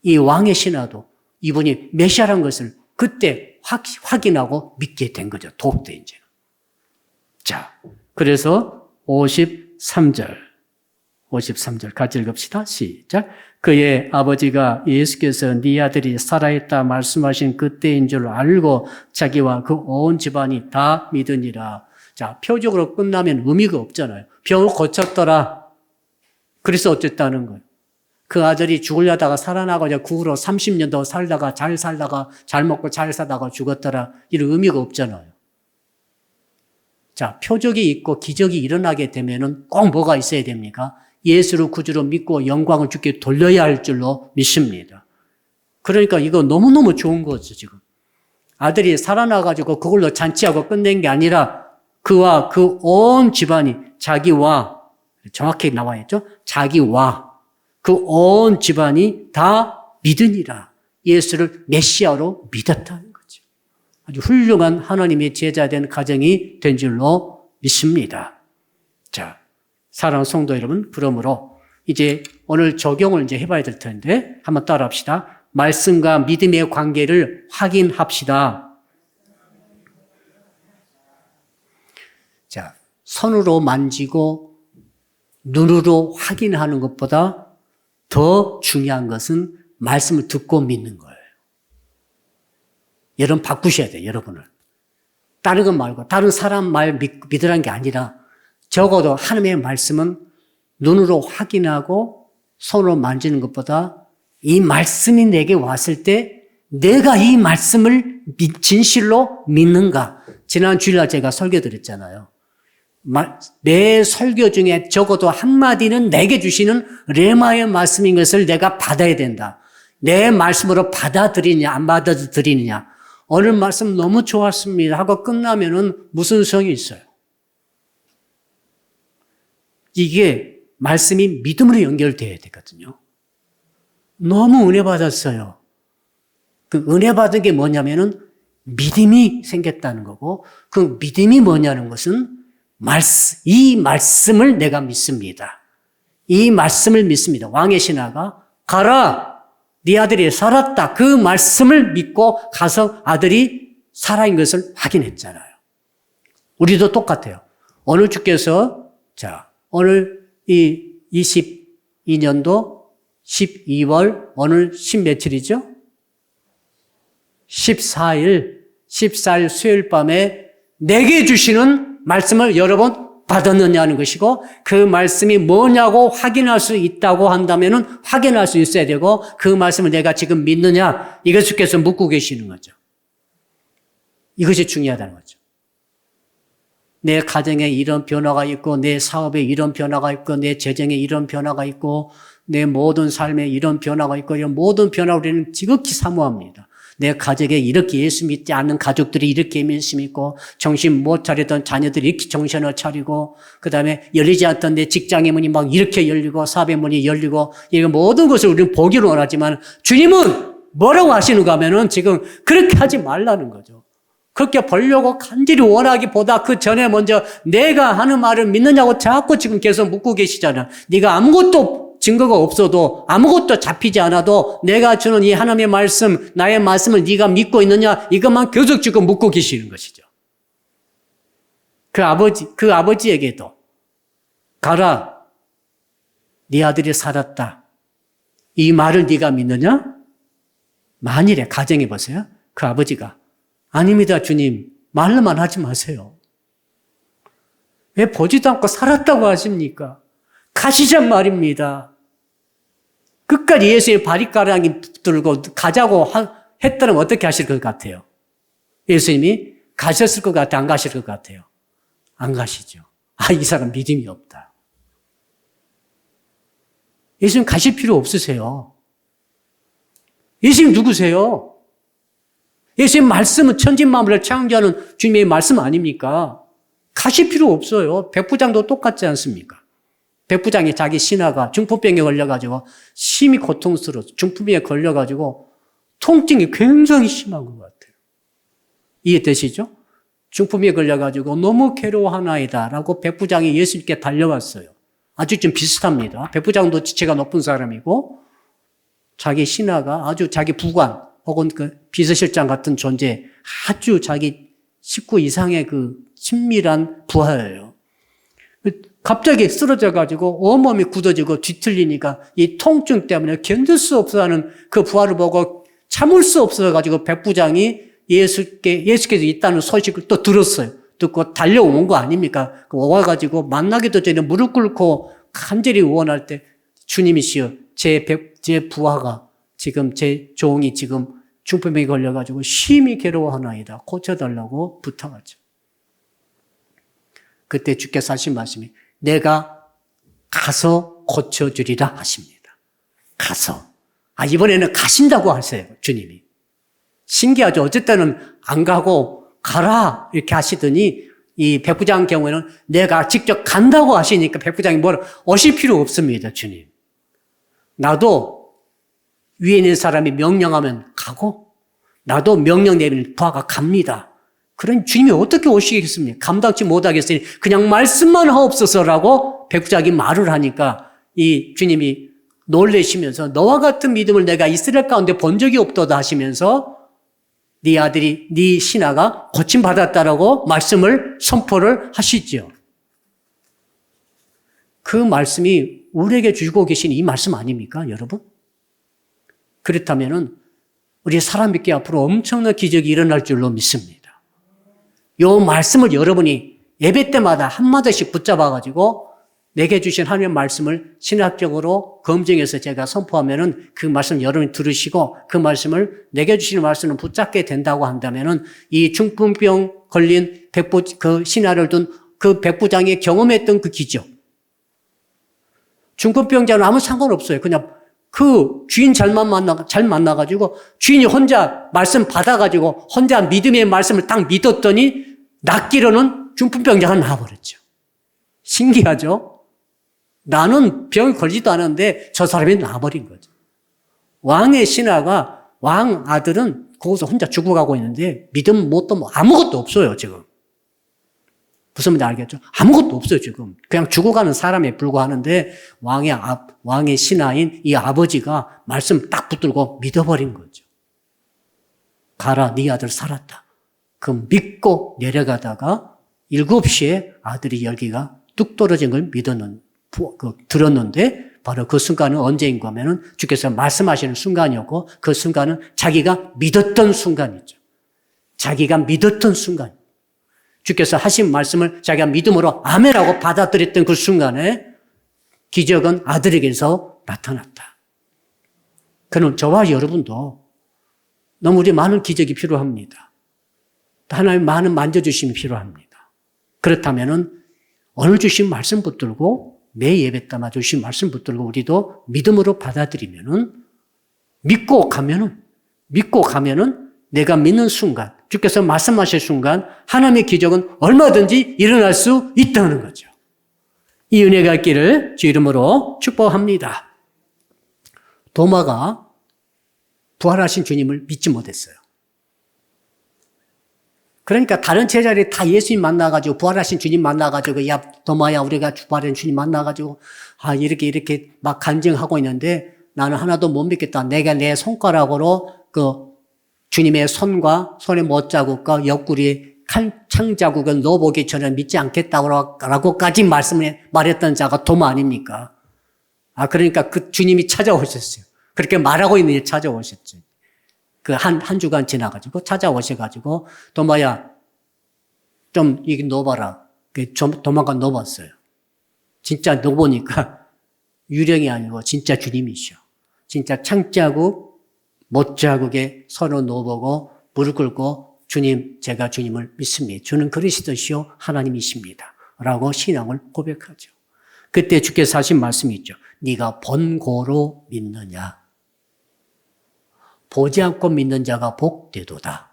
이 왕의 신하도 이분이 메시아라는 것을 그때 확인하고 믿게 된 거죠. 도읍대 이제. 자, 그래서 53절 같이 읽읍시다. 시작. 그의 아버지가 예수께서 네 아들이 살아있다 말씀하신 그때인 줄 알고 자기와 그 온 집안이 다 믿으니라. 자, 표적으로 끝나면 의미가 없잖아요. 병을 고쳤더라. 그래서 어쨌다는 거예요. 그 아들이 죽으려다가 살아나고 이제 그 후로 30년 더 살다가 잘 먹고 잘 사다가 죽었더라. 이런 의미가 없잖아요. 자, 표적이 있고 기적이 일어나게 되면은 꼭 뭐가 있어야 됩니까? 예수를 구주로 믿고 영광을 주께 돌려야 할 줄로 믿습니다. 그러니까 이거 너무너무 좋은 거죠, 지금. 아들이 살아나가지고 그걸로 잔치하고 끝낸 게 아니라 그와 그 온 집안이 자기와, 정확히 나와 있죠? 자기와 그 온 집안이 다 믿으니라. 예수를 메시아로 믿었다는 거죠. 아주 훌륭한 하나님의 제자된 가정이 된 줄로 믿습니다. 자, 사랑하는 성도 여러분, 그러므로 이제 오늘 적용을 이제 해봐야 될 텐데 한번 따라합시다. 말씀과 믿음의 관계를 확인합시다. 자, 손으로 만지고 눈으로 확인하는 것보다 더 중요한 것은 말씀을 듣고 믿는 거예요. 여러분 바꾸셔야 돼요, 여러분을. 다른 것 말고, 다른 사람 말 믿으라는 게 아니라 적어도 하나님의 말씀은 눈으로 확인하고 손으로 만지는 것보다 이 말씀이 내게 왔을 때 내가 이 말씀을 진실로 믿는가. 지난 주일날 제가 설교 드렸잖아요. 내 설교 중에 적어도 한마디는 내게 주시는 레마의 말씀인 것을 내가 받아야 된다. 내 말씀으로 받아들이냐 안 받아들이느냐. 오늘 말씀 너무 좋았습니다 하고 끝나면은 무슨 성이 있어요? 이게 말씀이 믿음으로 연결돼야 되거든요. 너무 은혜 받았어요. 그 은혜 받은 게 뭐냐면은 믿음이 생겼다는 거고, 그 믿음이 뭐냐는 것은 이 말씀을 내가 믿습니다. 이 말씀을 믿습니다. 왕의 신하가 가라, 네 아들이 살았다. 그 말씀을 믿고 가서 아들이 살아인 것을 확인했잖아요. 우리도 똑같아요. 오늘 주께서 오늘 이 22년도 12월 오늘 며칠이죠? 14일 수요일 밤에 내게 주시는 말씀을 여러분 받았느냐는 것이고, 그 말씀이 뭐냐고 확인할 수 있다고 한다면은 확인할 수 있어야 되고, 그 말씀을 내가 지금 믿느냐, 이것 주께서 묻고 계시는 거죠. 이것이 중요하다는 거죠. 내 가정에 이런 변화가 있고, 내 사업에 이런 변화가 있고, 내 재정에 이런 변화가 있고, 내 모든 삶에 이런 변화가 있고, 이런 모든 변화를 우리는 지극히 사모합니다. 내 가족에 이렇게 예수 믿지 않는 가족들이 이렇게 예수 믿고, 정신 못 차리던 자녀들이 이렇게 정신을 차리고, 그 다음에 열리지 않던 내 직장의 문이 막 이렇게 열리고, 사업의 문이 열리고, 이런 모든 것을 우리는 보기를 원하지만, 주님은 뭐라고 하시는가 하면은 지금 그렇게 하지 말라는 거죠. 그렇게 보려고 간절히 원하기보다 그 전에 먼저 내가 하는 말을 믿느냐고 자꾸 지금 계속 묻고 계시잖아요. 네가 아무것도 증거가 없어도, 아무것도 잡히지 않아도 내가 주는 이 하나님의 말씀, 나의 말씀을 네가 믿고 있느냐, 이것만 계속 지금 묻고 계시는 것이죠. 그 아버지에게도 가라, 네 아들이 살았다. 이 말을 네가 믿느냐? 만일에 가정해 보세요. 그 아버지가 아닙니다, 주님. 말로만 하지 마세요. 왜 보지도 않고 살았다고 하십니까? 가시잔 말입니다. 끝까지 예수의 바리가랑이 붙들고 가자고 했다면 어떻게 하실 것 같아요? 예수님이 가셨을 것 같아요? 안 가실 것 같아요? 안 가시죠. 이 사람 믿음이 없다. 예수님 가실 필요 없으세요. 예수님 누구세요? 예수님 말씀은 천지만물을 창조하는 주님의 말씀 아닙니까? 가실 필요 없어요. 백부장도 똑같지 않습니까? 백부장이 자기 신하가 중풍병에 걸려가지고 심히 고통스러워서 중풍병에 걸려가지고 통증이 굉장히 심한 것 같아요. 이해되시죠? 중풍병에 걸려가지고 너무 괴로워하나이다 라고 백부장이 예수님께 달려왔어요. 아주 좀 비슷합니다. 백부장도 지체가 높은 사람이고 자기 신하가 아주 자기 부관 혹은 그 비서실장 같은 존재, 아주 자기 식구 이상의 그 친밀한 부하예요. 갑자기 쓰러져가지고 온몸이 굳어지고 뒤틀리니까 이 통증 때문에 견딜 수 없어 하는 그 부하를 보고 참을 수 없어가지고 백부장이 예수께서 있다는 소식을 또 들었어요. 듣고 달려온 거 아닙니까? 와가지고 만나기도 전에 무릎 꿇고 간절히 원할 때 주님이시여, 제 부하가 지금 제 종이 지금 중풍병에 걸려가지고 심히 괴로워하나이다. 고쳐달라고 부탁하죠. 그때 주께서 하신 말씀이 내가 가서 고쳐주리라 하십니다. 가서. 이번에는 가신다고 하세요, 주님이. 신기하죠? 어쨌든 안 가고 가라 이렇게 하시더니 이 백부장 경우에는 내가 직접 간다고 하시니까 백부장이 오실 필요 없습니다, 주님. 나도 위에 있는 사람이 명령하면 가고 나도 명령 내리는 부하가 갑니다. 그런 주님이 어떻게 오시겠습니까? 감당치 못하겠으니 그냥 말씀만 하옵소서라고 백부장이 말을 하니까 이 주님이 놀라시면서 너와 같은 믿음을 내가 이스라엘 가운데 본 적이 없도다 하시면서 네 아들이, 네 신하가 고침받았다라고 말씀을 선포를 하시죠. 그 말씀이 우리에게 주고 계신 이 말씀 아닙니까, 여러분? 그렇다면은 우리 사람 믿기 앞으로 엄청난 기적이 일어날 줄로 믿습니다. 이 말씀을 여러분이 예배 때마다 한마디씩 붙잡아가지고 내게 주신 하나님의 말씀을 신학적으로 검증해서 제가 선포하면은 그 말씀 여러분이 들으시고 그 말씀을 내게 주시는 말씀을 붙잡게 된다고 한다면은 이 중풍병 걸린 그 신하를 둔 그 백부장이 경험했던 그 기적. 중풍병자는 아무 상관없어요. 그냥 그 주인 잘 만나가지고 주인이 혼자 말씀 받아가지고 혼자 믿음의 말씀을 딱 믿었더니 낫기로는 중풍병자가 나와버렸죠. 신기하죠? 나는 병이 걸리지도 않았는데 저 사람이 나와버린 거죠. 왕의 신하가 왕 아들은 거기서 혼자 죽어가고 있는데 믿음 못도 뭐 아무것도 없어요, 지금. 무슨 말인지 알겠죠? 아무것도 없어요, 지금. 그냥 죽어가는 사람에 불과하는데 왕의 신하인 이 아버지가 말씀 딱 붙들고 믿어버린 거죠. 가라, 네 아들 살았다. 그 믿고 내려가다가 7시에 아들이 열기가 뚝 떨어진 걸 들었는데 바로 그 순간은 언제인가 하면은 주께서 말씀하시는 순간이었고 그 순간은 자기가 믿었던 순간이죠. 자기가 믿었던 순간. 주께서 하신 말씀을 자기가 믿음으로 아멘하고 받아들였던 그 순간에 기적은 아들에게서 나타났다. 그는 저와 여러분도 너무 우리 많은 기적이 필요합니다. 하나님 많은 만져주심이 필요합니다. 그렇다면은 오늘 주신 말씀 붙들고 매 예배 때마다 주신 말씀 붙들고 우리도 믿음으로 받아들이면은 믿고 가면은 내가 믿는 순간 주께서 말씀하실 순간 하나님의 기적은 얼마든지 일어날 수 있다는 거죠. 이 은혜가 있기를 주 이름으로 축복합니다. 도마가 부활하신 주님을 믿지 못했어요. 그러니까 다른 제자들이 다 예수님 만나가지고 부활하신 주님 만나가지고 야 도마야 우리가 부활한 주님 만나가지고 이렇게 막 간증하고 있는데 나는 하나도 못 믿겠다. 내가 내 손가락으로 그 주님의 손과 손의 못자국과 옆구리에 창자국을 넣어보기 전에 믿지 않겠다고까지 말했던 자가 도마 아닙니까? 그러니까 그 주님이 찾아오셨어요. 그렇게 말하고 있는 일 찾아오셨죠. 그 한 주간 지나가지고 찾아오셔가지고 도마야 좀 이게 넣어봐라. 도마가 넣어봤어요. 진짜 넣어보니까 유령이 아니고 진짜 주님이셔. 진짜 창자국, 못자국에 손을 넣어보고 무릎 꿇고 주님, 제가 주님을 믿습니다. 주는 그리스도시요 하나님이십니다. 라고 신앙을 고백하죠. 그때 주께서 하신 말씀이 있죠. 네가 본고로 믿느냐. 보지 않고 믿는 자가 복되도다.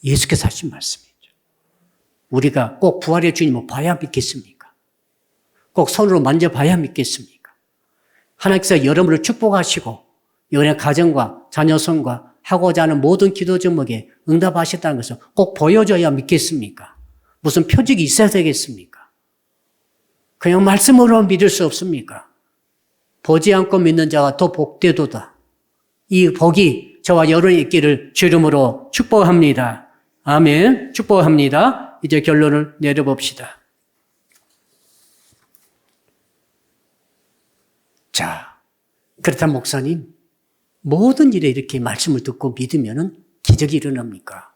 예수께서 하신 말씀이죠. 우리가 꼭 부활의 주님을 봐야 믿겠습니까? 꼭 손으로 만져봐야 믿겠습니까? 하나님께서 여러분을 축복하시고 여러분의 가정과 자녀손과 하고자 하는 모든 기도 제목에 응답하셨다는 것을 꼭 보여줘야 믿겠습니까? 무슨 표적이 있어야 되겠습니까? 그냥 말씀으로 믿을 수 없습니까? 보지 않고 믿는 자가 더 복되도다. 이 복이 저와 여러분의 있기를 주 이름으로 축복합니다. 아멘. 축복합니다. 이제 결론을 내려봅시다. 자, 그렇다면 목사님, 모든 일에 이렇게 말씀을 듣고 믿으면은 기적이 일어납니까?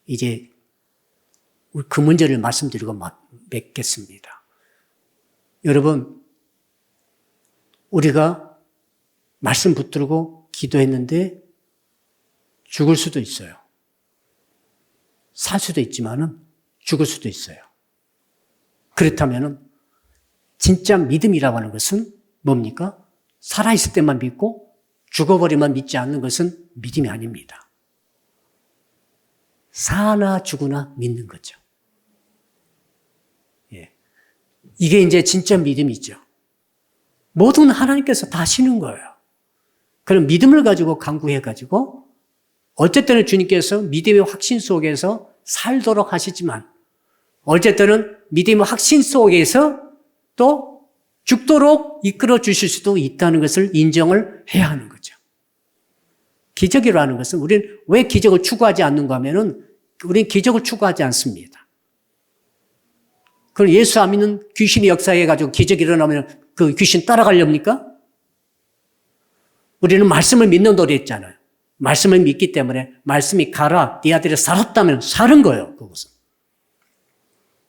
이제 그 문제를 말씀드리고 맺겠습니다. 여러분, 우리가 말씀 붙들고 기도했는데 죽을 수도 있어요. 살 수도 있지만은 죽을 수도 있어요. 그렇다면은 진짜 믿음이라고 하는 것은 뭡니까? 살아있을 때만 믿고 죽어버리면 믿지 않는 것은 믿음이 아닙니다. 사나 죽으나 믿는 거죠. 예. 이게 이제 진짜 믿음이죠. 모든 하나님께서 다 하시는 거예요. 그런 믿음을 가지고 간구해가지고 어쨌든 주님께서 믿음의 확신 속에서 살도록 하시지만 어쨌든 믿음의 확신 속에서 또 죽도록 이끌어 주실 수도 있다는 것을 인정을 해야 하는 거죠. 기적이라는 것은 우리는 왜 기적을 추구하지 않는가 하면은 우리는 기적을 추구하지 않습니다. 그럼 예수 안 믿는 귀신이 역사해가지고 기적이 일어나면 그 귀신 따라가렵니까? 우리는 말씀을 믿는 도리 했잖아요. 말씀을 믿기 때문에 말씀이 가라, 네 아들이 살았다면 사는 거예요, 그것은.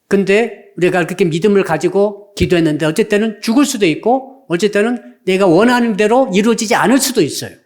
근데 우리가 그렇게 믿음을 가지고 기도했는데 어쩔 때는 죽을 수도 있고 어쩔 때는 내가 원하는 대로 이루어지지 않을 수도 있어요.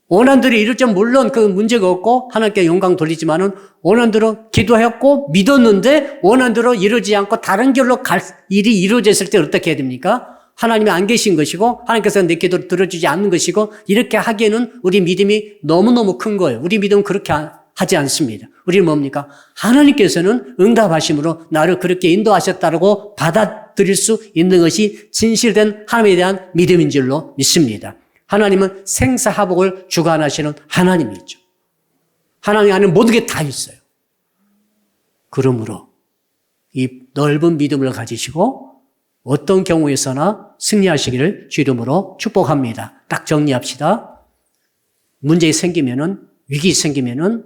원한대로 이루었지만 물론 그 문제가 없고 하나님께 영광 돌리지만은 원한대로 기도했고 믿었는데 원한대로 이루어지지 않고 다른 길로 갈 일이 이루어졌을 때 어떻게 해야 됩니까? 하나님이 안 계신 것이고 하나님께서 내 기도를 들어주지 않는 것이고 이렇게 하기에는 우리 믿음이 너무너무 큰 거예요. 우리 믿음은 그렇게 하지 않습니다. 우리는 뭡니까? 하나님께서는 응답하심으로 나를 그렇게 인도하셨다고 받아들일 수 있는 것이 진실된 하나님에 대한 믿음인 줄로 믿습니다. 하나님은 생사화복을 주관하시는 하나님이죠. 하나님 안에 모든 게 다 있어요. 그러므로 이 넓은 믿음을 가지시고 어떤 경우에서나 승리하시기를 주 이름으로 축복합니다. 딱 정리합시다. 문제 생기면은, 위기 생기면은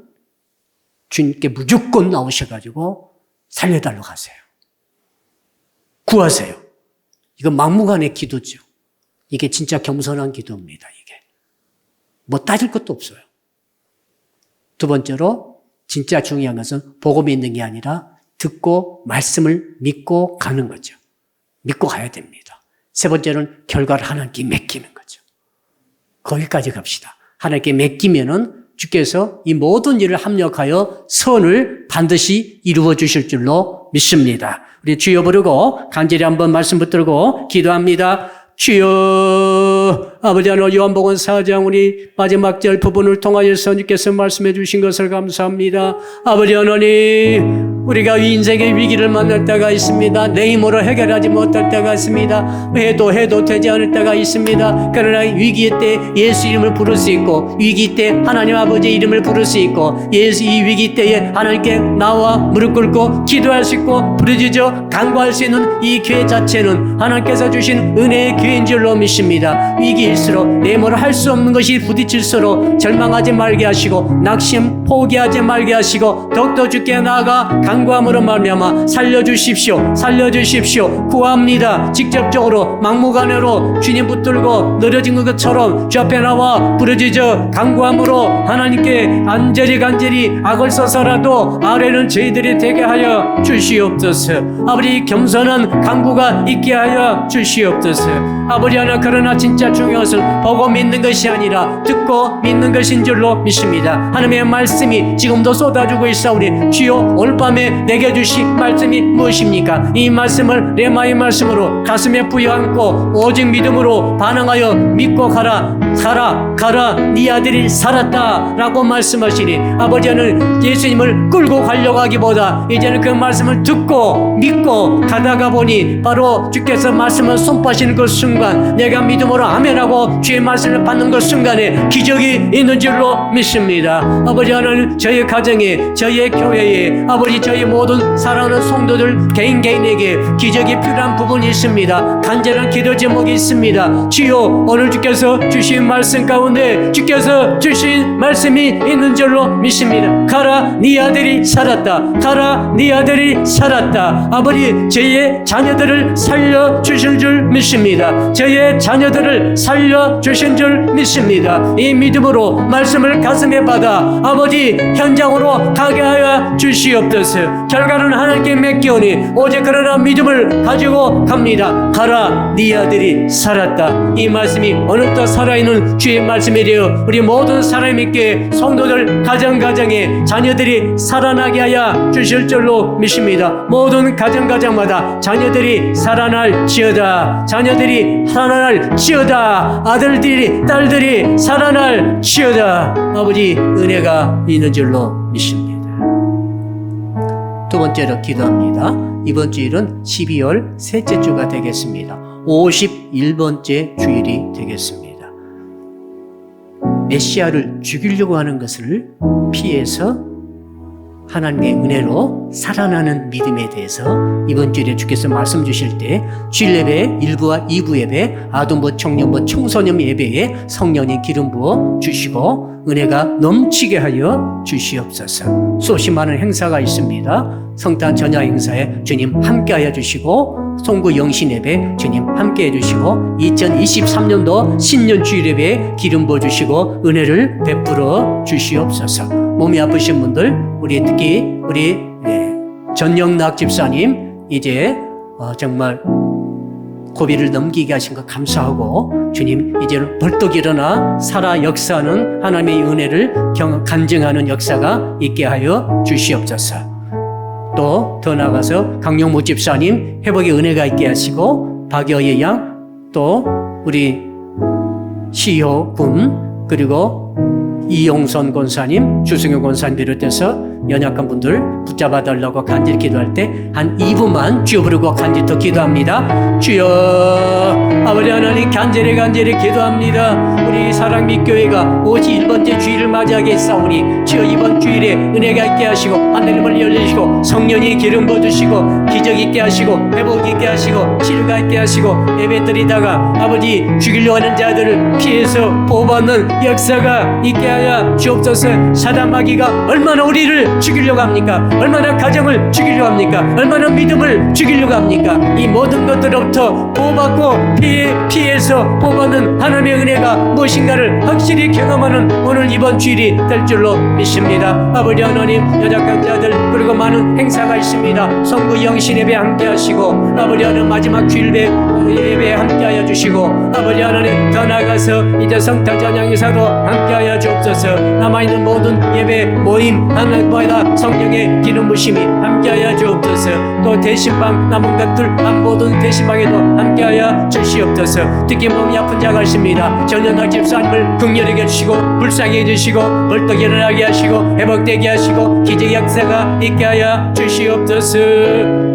주님께 무조건 나오셔가지고 살려달라고 하세요. 구하세요. 이건 막무가내 기도죠. 이게 진짜 겸손한 기도입니다. 이게 뭐 따질 것도 없어요. 두 번째로 진짜 중요한 것은 보고 믿는 게 아니라 듣고 말씀을 믿고 가는 거죠. 믿고 가야 됩니다. 세 번째는 결과를 하나님께 맡기는 거죠. 거기까지 갑시다. 하나님께 맡기면은 주께서 이 모든 일을 합력하여 선을 반드시 이루어 주실 줄로 믿습니다. 우리 주여 부르고 간절히 한번 말씀 붙들고 기도합니다. 주여, 아버지 하나님, 요한복음 4장 우리 마지막 절 부분을 통하여서 주께서 말씀해 주신 것을 감사합니다. 아버지 하나님, 우리가 인생의 위기를 만날 때가 있습니다. 내 힘으로 해결하지 못할 때가 있습니다. 해도 되지 않을 때가 있습니다. 그러나 위기 때 예수 이름을 부를 수 있고, 위기 때 하나님 아버지 이름을 부를 수 있고, 예수 이 위기 때에 하나님께 나와 무릎 꿇고 기도할 수 있고 부르짖어 간구할 수 있는 이 기회 자체는 하나님께서 주신 은혜의 기회인 줄로 믿습니다. 위기일수록 내 힘으로 할 수 없는 것이 부딪힐수록 절망하지 말게 하시고 낙심 포기하지 말게 하시고 더욱더 주께 나아가 간구함으로 말미암아 살려주십시오. 구합니다. 직접적으로 막무가내로 주님 붙들고 늘어진 것처럼 주 앞에 나와 부르짖어 간구함으로 하나님께 간절히 악을 써서라도 아뢰는 저희들이 되게 하여 주시옵소서. 아버지 겸손한 간구가 있게 하여 주시옵소서. 아버지 하나 그러나 진짜 중요한 것은 보고 믿는 것이 아니라 듣고 믿는 것인 줄로 믿습니다. 하나님의 말씀이 지금도 쏟아주고 있사오니 주여 오늘 밤에 내게 주신 말씀이 무엇입니까? 이 말씀을 레마의 말씀으로 가슴에 부여안고 오직 믿음으로 반응하여 믿고 가라 네 아들이 살았다 라고 말씀하시니 아버지는 예수님을 끌고 가려고 하기보다 이제는 그 말씀을 듣고 믿고 가다가 보니 바로 주께서 말씀을 선포하시는 그 순간 내가 믿음으로 아멘하고 주의 말씀을 받는 그 순간에 기적이 있는 줄로 믿습니다. 아버지 하나님 저희 가정에 저희의 교회에 아버지 저희 모든 사랑하는 성도들 개인에게 기적이 필요한 부분이 있습니다. 간절한 기도 제목이 있습니다. 주여 오늘 주께서 주신 말씀 가운데 주께서 주신 말씀이 있는 줄로 믿습니다. 가라 네 아들이 살았다. 아버지 저희의 자녀들을 살려주신 줄 믿습니다. 저희의 자녀들을 살려주신 줄 믿습니다. 이 믿음으로 말씀을 가슴에 받아 아버지 현장으로 가게 하여 주시옵소서. 결과는 하나님께 맡기오니 오직 그러나 믿음을 가지고 갑니다. 가라 네 아들이 살았다. 이 말씀이 오늘도 살아있는 주의 말씀이 되어 우리 모든 사람에게 성도들 가정에 자녀들이 살아나게 하여 주실 줄로 믿습니다. 모든 가정마다 자녀들이 살아날지어다. 아들들이 딸들이 살아날지어다. 아버지 은혜가 있는 줄로 믿습니다. 두 번째로 기도합니다. 이번 주일은 12월 셋째 주가 되겠습니다. 51번째 주일이 되겠습니다. 메시아를 죽이려고 하는 것을 피해서 하나님의 은혜로 살아나는 믿음에 대해서 이번 주일에 주께서 말씀 주실 때 주일 예배 1부와 2부 예배 아동부 청년부 청소년 예배에 성령의 기름 부어 주시고 은혜가 넘치게 하여 주시옵소서. 수없이 많은 행사가 있습니다. 성탄 전야 행사에 주님 함께하여 주시고 송구 영신 예배 주님 함께해 주시고 2023년도 신년 주일 예배에 기름 부어 주시고 은혜를 베풀어 주시옵소서. 몸이 아프신 분들 특히 우리 전영락 집사님 이제 정말 고비를 넘기게 하신 것 감사하고 주님 이제는 벌떡 일어나 살아 역사하는 하나님의 은혜를 간증하는 역사가 있게 하여 주시옵소서. 또 더 나아가서 강용모 집사님 회복의 은혜가 있게 하시고 박여희 양 또 우리 시효 군 그리고 이용선 권사님 주승현 권사님 비롯해서 연약한 분들 붙잡아 달라고 간절히 기도할 때 한 2분만 주여 부르고 간절히 더 기도합니다. 주여 아버지 하나님 간절히 기도합니다. 우리 사랑밑교회가 51번째 주일을 맞이하게 했사오니 주여 이번 주일에 은혜가 있게 하시고 하늘을 열리시고 성령이 기름 부어주시고 기적 있게 하시고 회복 있게 하시고 치료가 있게 하시고 예배 드리다가 아버지 죽이려고 하는 자들을 피해서 보호받는 역사가 있게 하여 주옵소서. 사단 마귀가 얼마나 우리를 죽이려고 합니까? 얼마나 가정을 죽이려고 합니까? 얼마나 믿음을 죽이려고 합니까? 이 모든 것들로부터 보호받고 피해서 보호받는 하나님의 은혜가 무엇인가를 확실히 경험하는 오늘 이번 주일이 될 줄로 믿습니다. 아버지 하나님 연약한 자들 그리고 많은 행사가 있습니다. 성부 영신 예배 함께 하시고 아버지 하나님 마지막 주일 예배 함께 하여 주시고 아버지 하나님 더 나아가서 이제 성탄 찬양 행사도 함께 하여 주옵소서. 남아있는 모든 예배 모임 하나님과 성령의 기름 부심이 함께하여 주옵소서. 또 대신방 남은 것들 모든 대신방에도 함께하여 주시옵소서. 특히 몸이 아픈 자가 있습니다. 전현학 집사님을 긍휼하게 해주시고 불쌍히 해주시고 벌떡 일어나게 하시고 회복되게 하시고 기적 역사가 있게 하여 주시옵소서.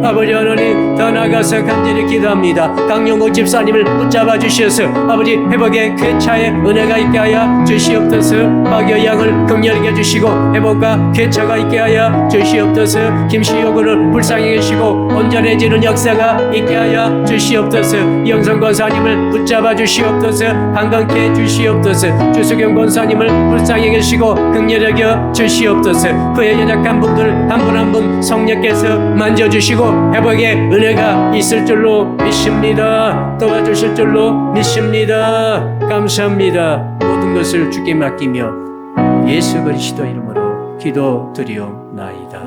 아버지 하나님 더 나아가서 간절히 기도합니다. 강용호 집사님을 붙잡아 주셔서 아버지 회복의 쾌차의 은혜가 있게 하여 주시옵소서. 박여 양을 긍휼하게 해주시고 회복과 쾌차가 있게 하여 주시옵소서. 김시효군을 불쌍히 계시고 온전해지는 역사가 있게 하여 주시옵소서. 이영선 권사님을 붙잡아 주시옵소서. 건강케 해 주시옵소서. 주수경 권사님을 불쌍히 계시고 긍휼하게 주시옵소서. 그의 연약한 분들 한 분 한 분 성령께서 만져주시고 회복의 은혜가 있을 줄로 믿습니다. 도와주실 줄로 믿습니다. 감사합니다. 모든 것을 주께 맡기며 예수 그리스도 이름으로 기도드리옵나이다.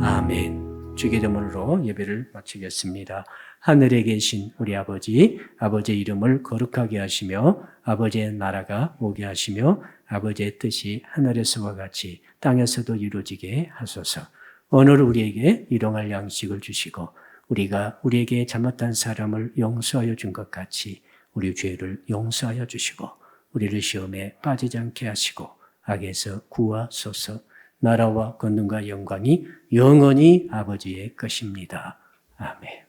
아멘. 주의 이름으로 예배를 마치겠습니다. 하늘에 계신 우리 아버지, 아버지의 이름을 거룩하게 하시며 아버지의 나라가 오게 하시며 아버지의 뜻이 하늘에서와 같이 땅에서도 이루어지게 하소서. 오늘 우리에게 일용할 양식을 주시고 우리가 우리에게 잘못한 사람을 용서하여 준 것 같이 우리 죄를 용서하여 주시고 우리를 시험에 빠지지 않게 하시고 악에서 구하소서. 나라와 권능과 영광이 영원히 아버지의 것입니다. 아멘.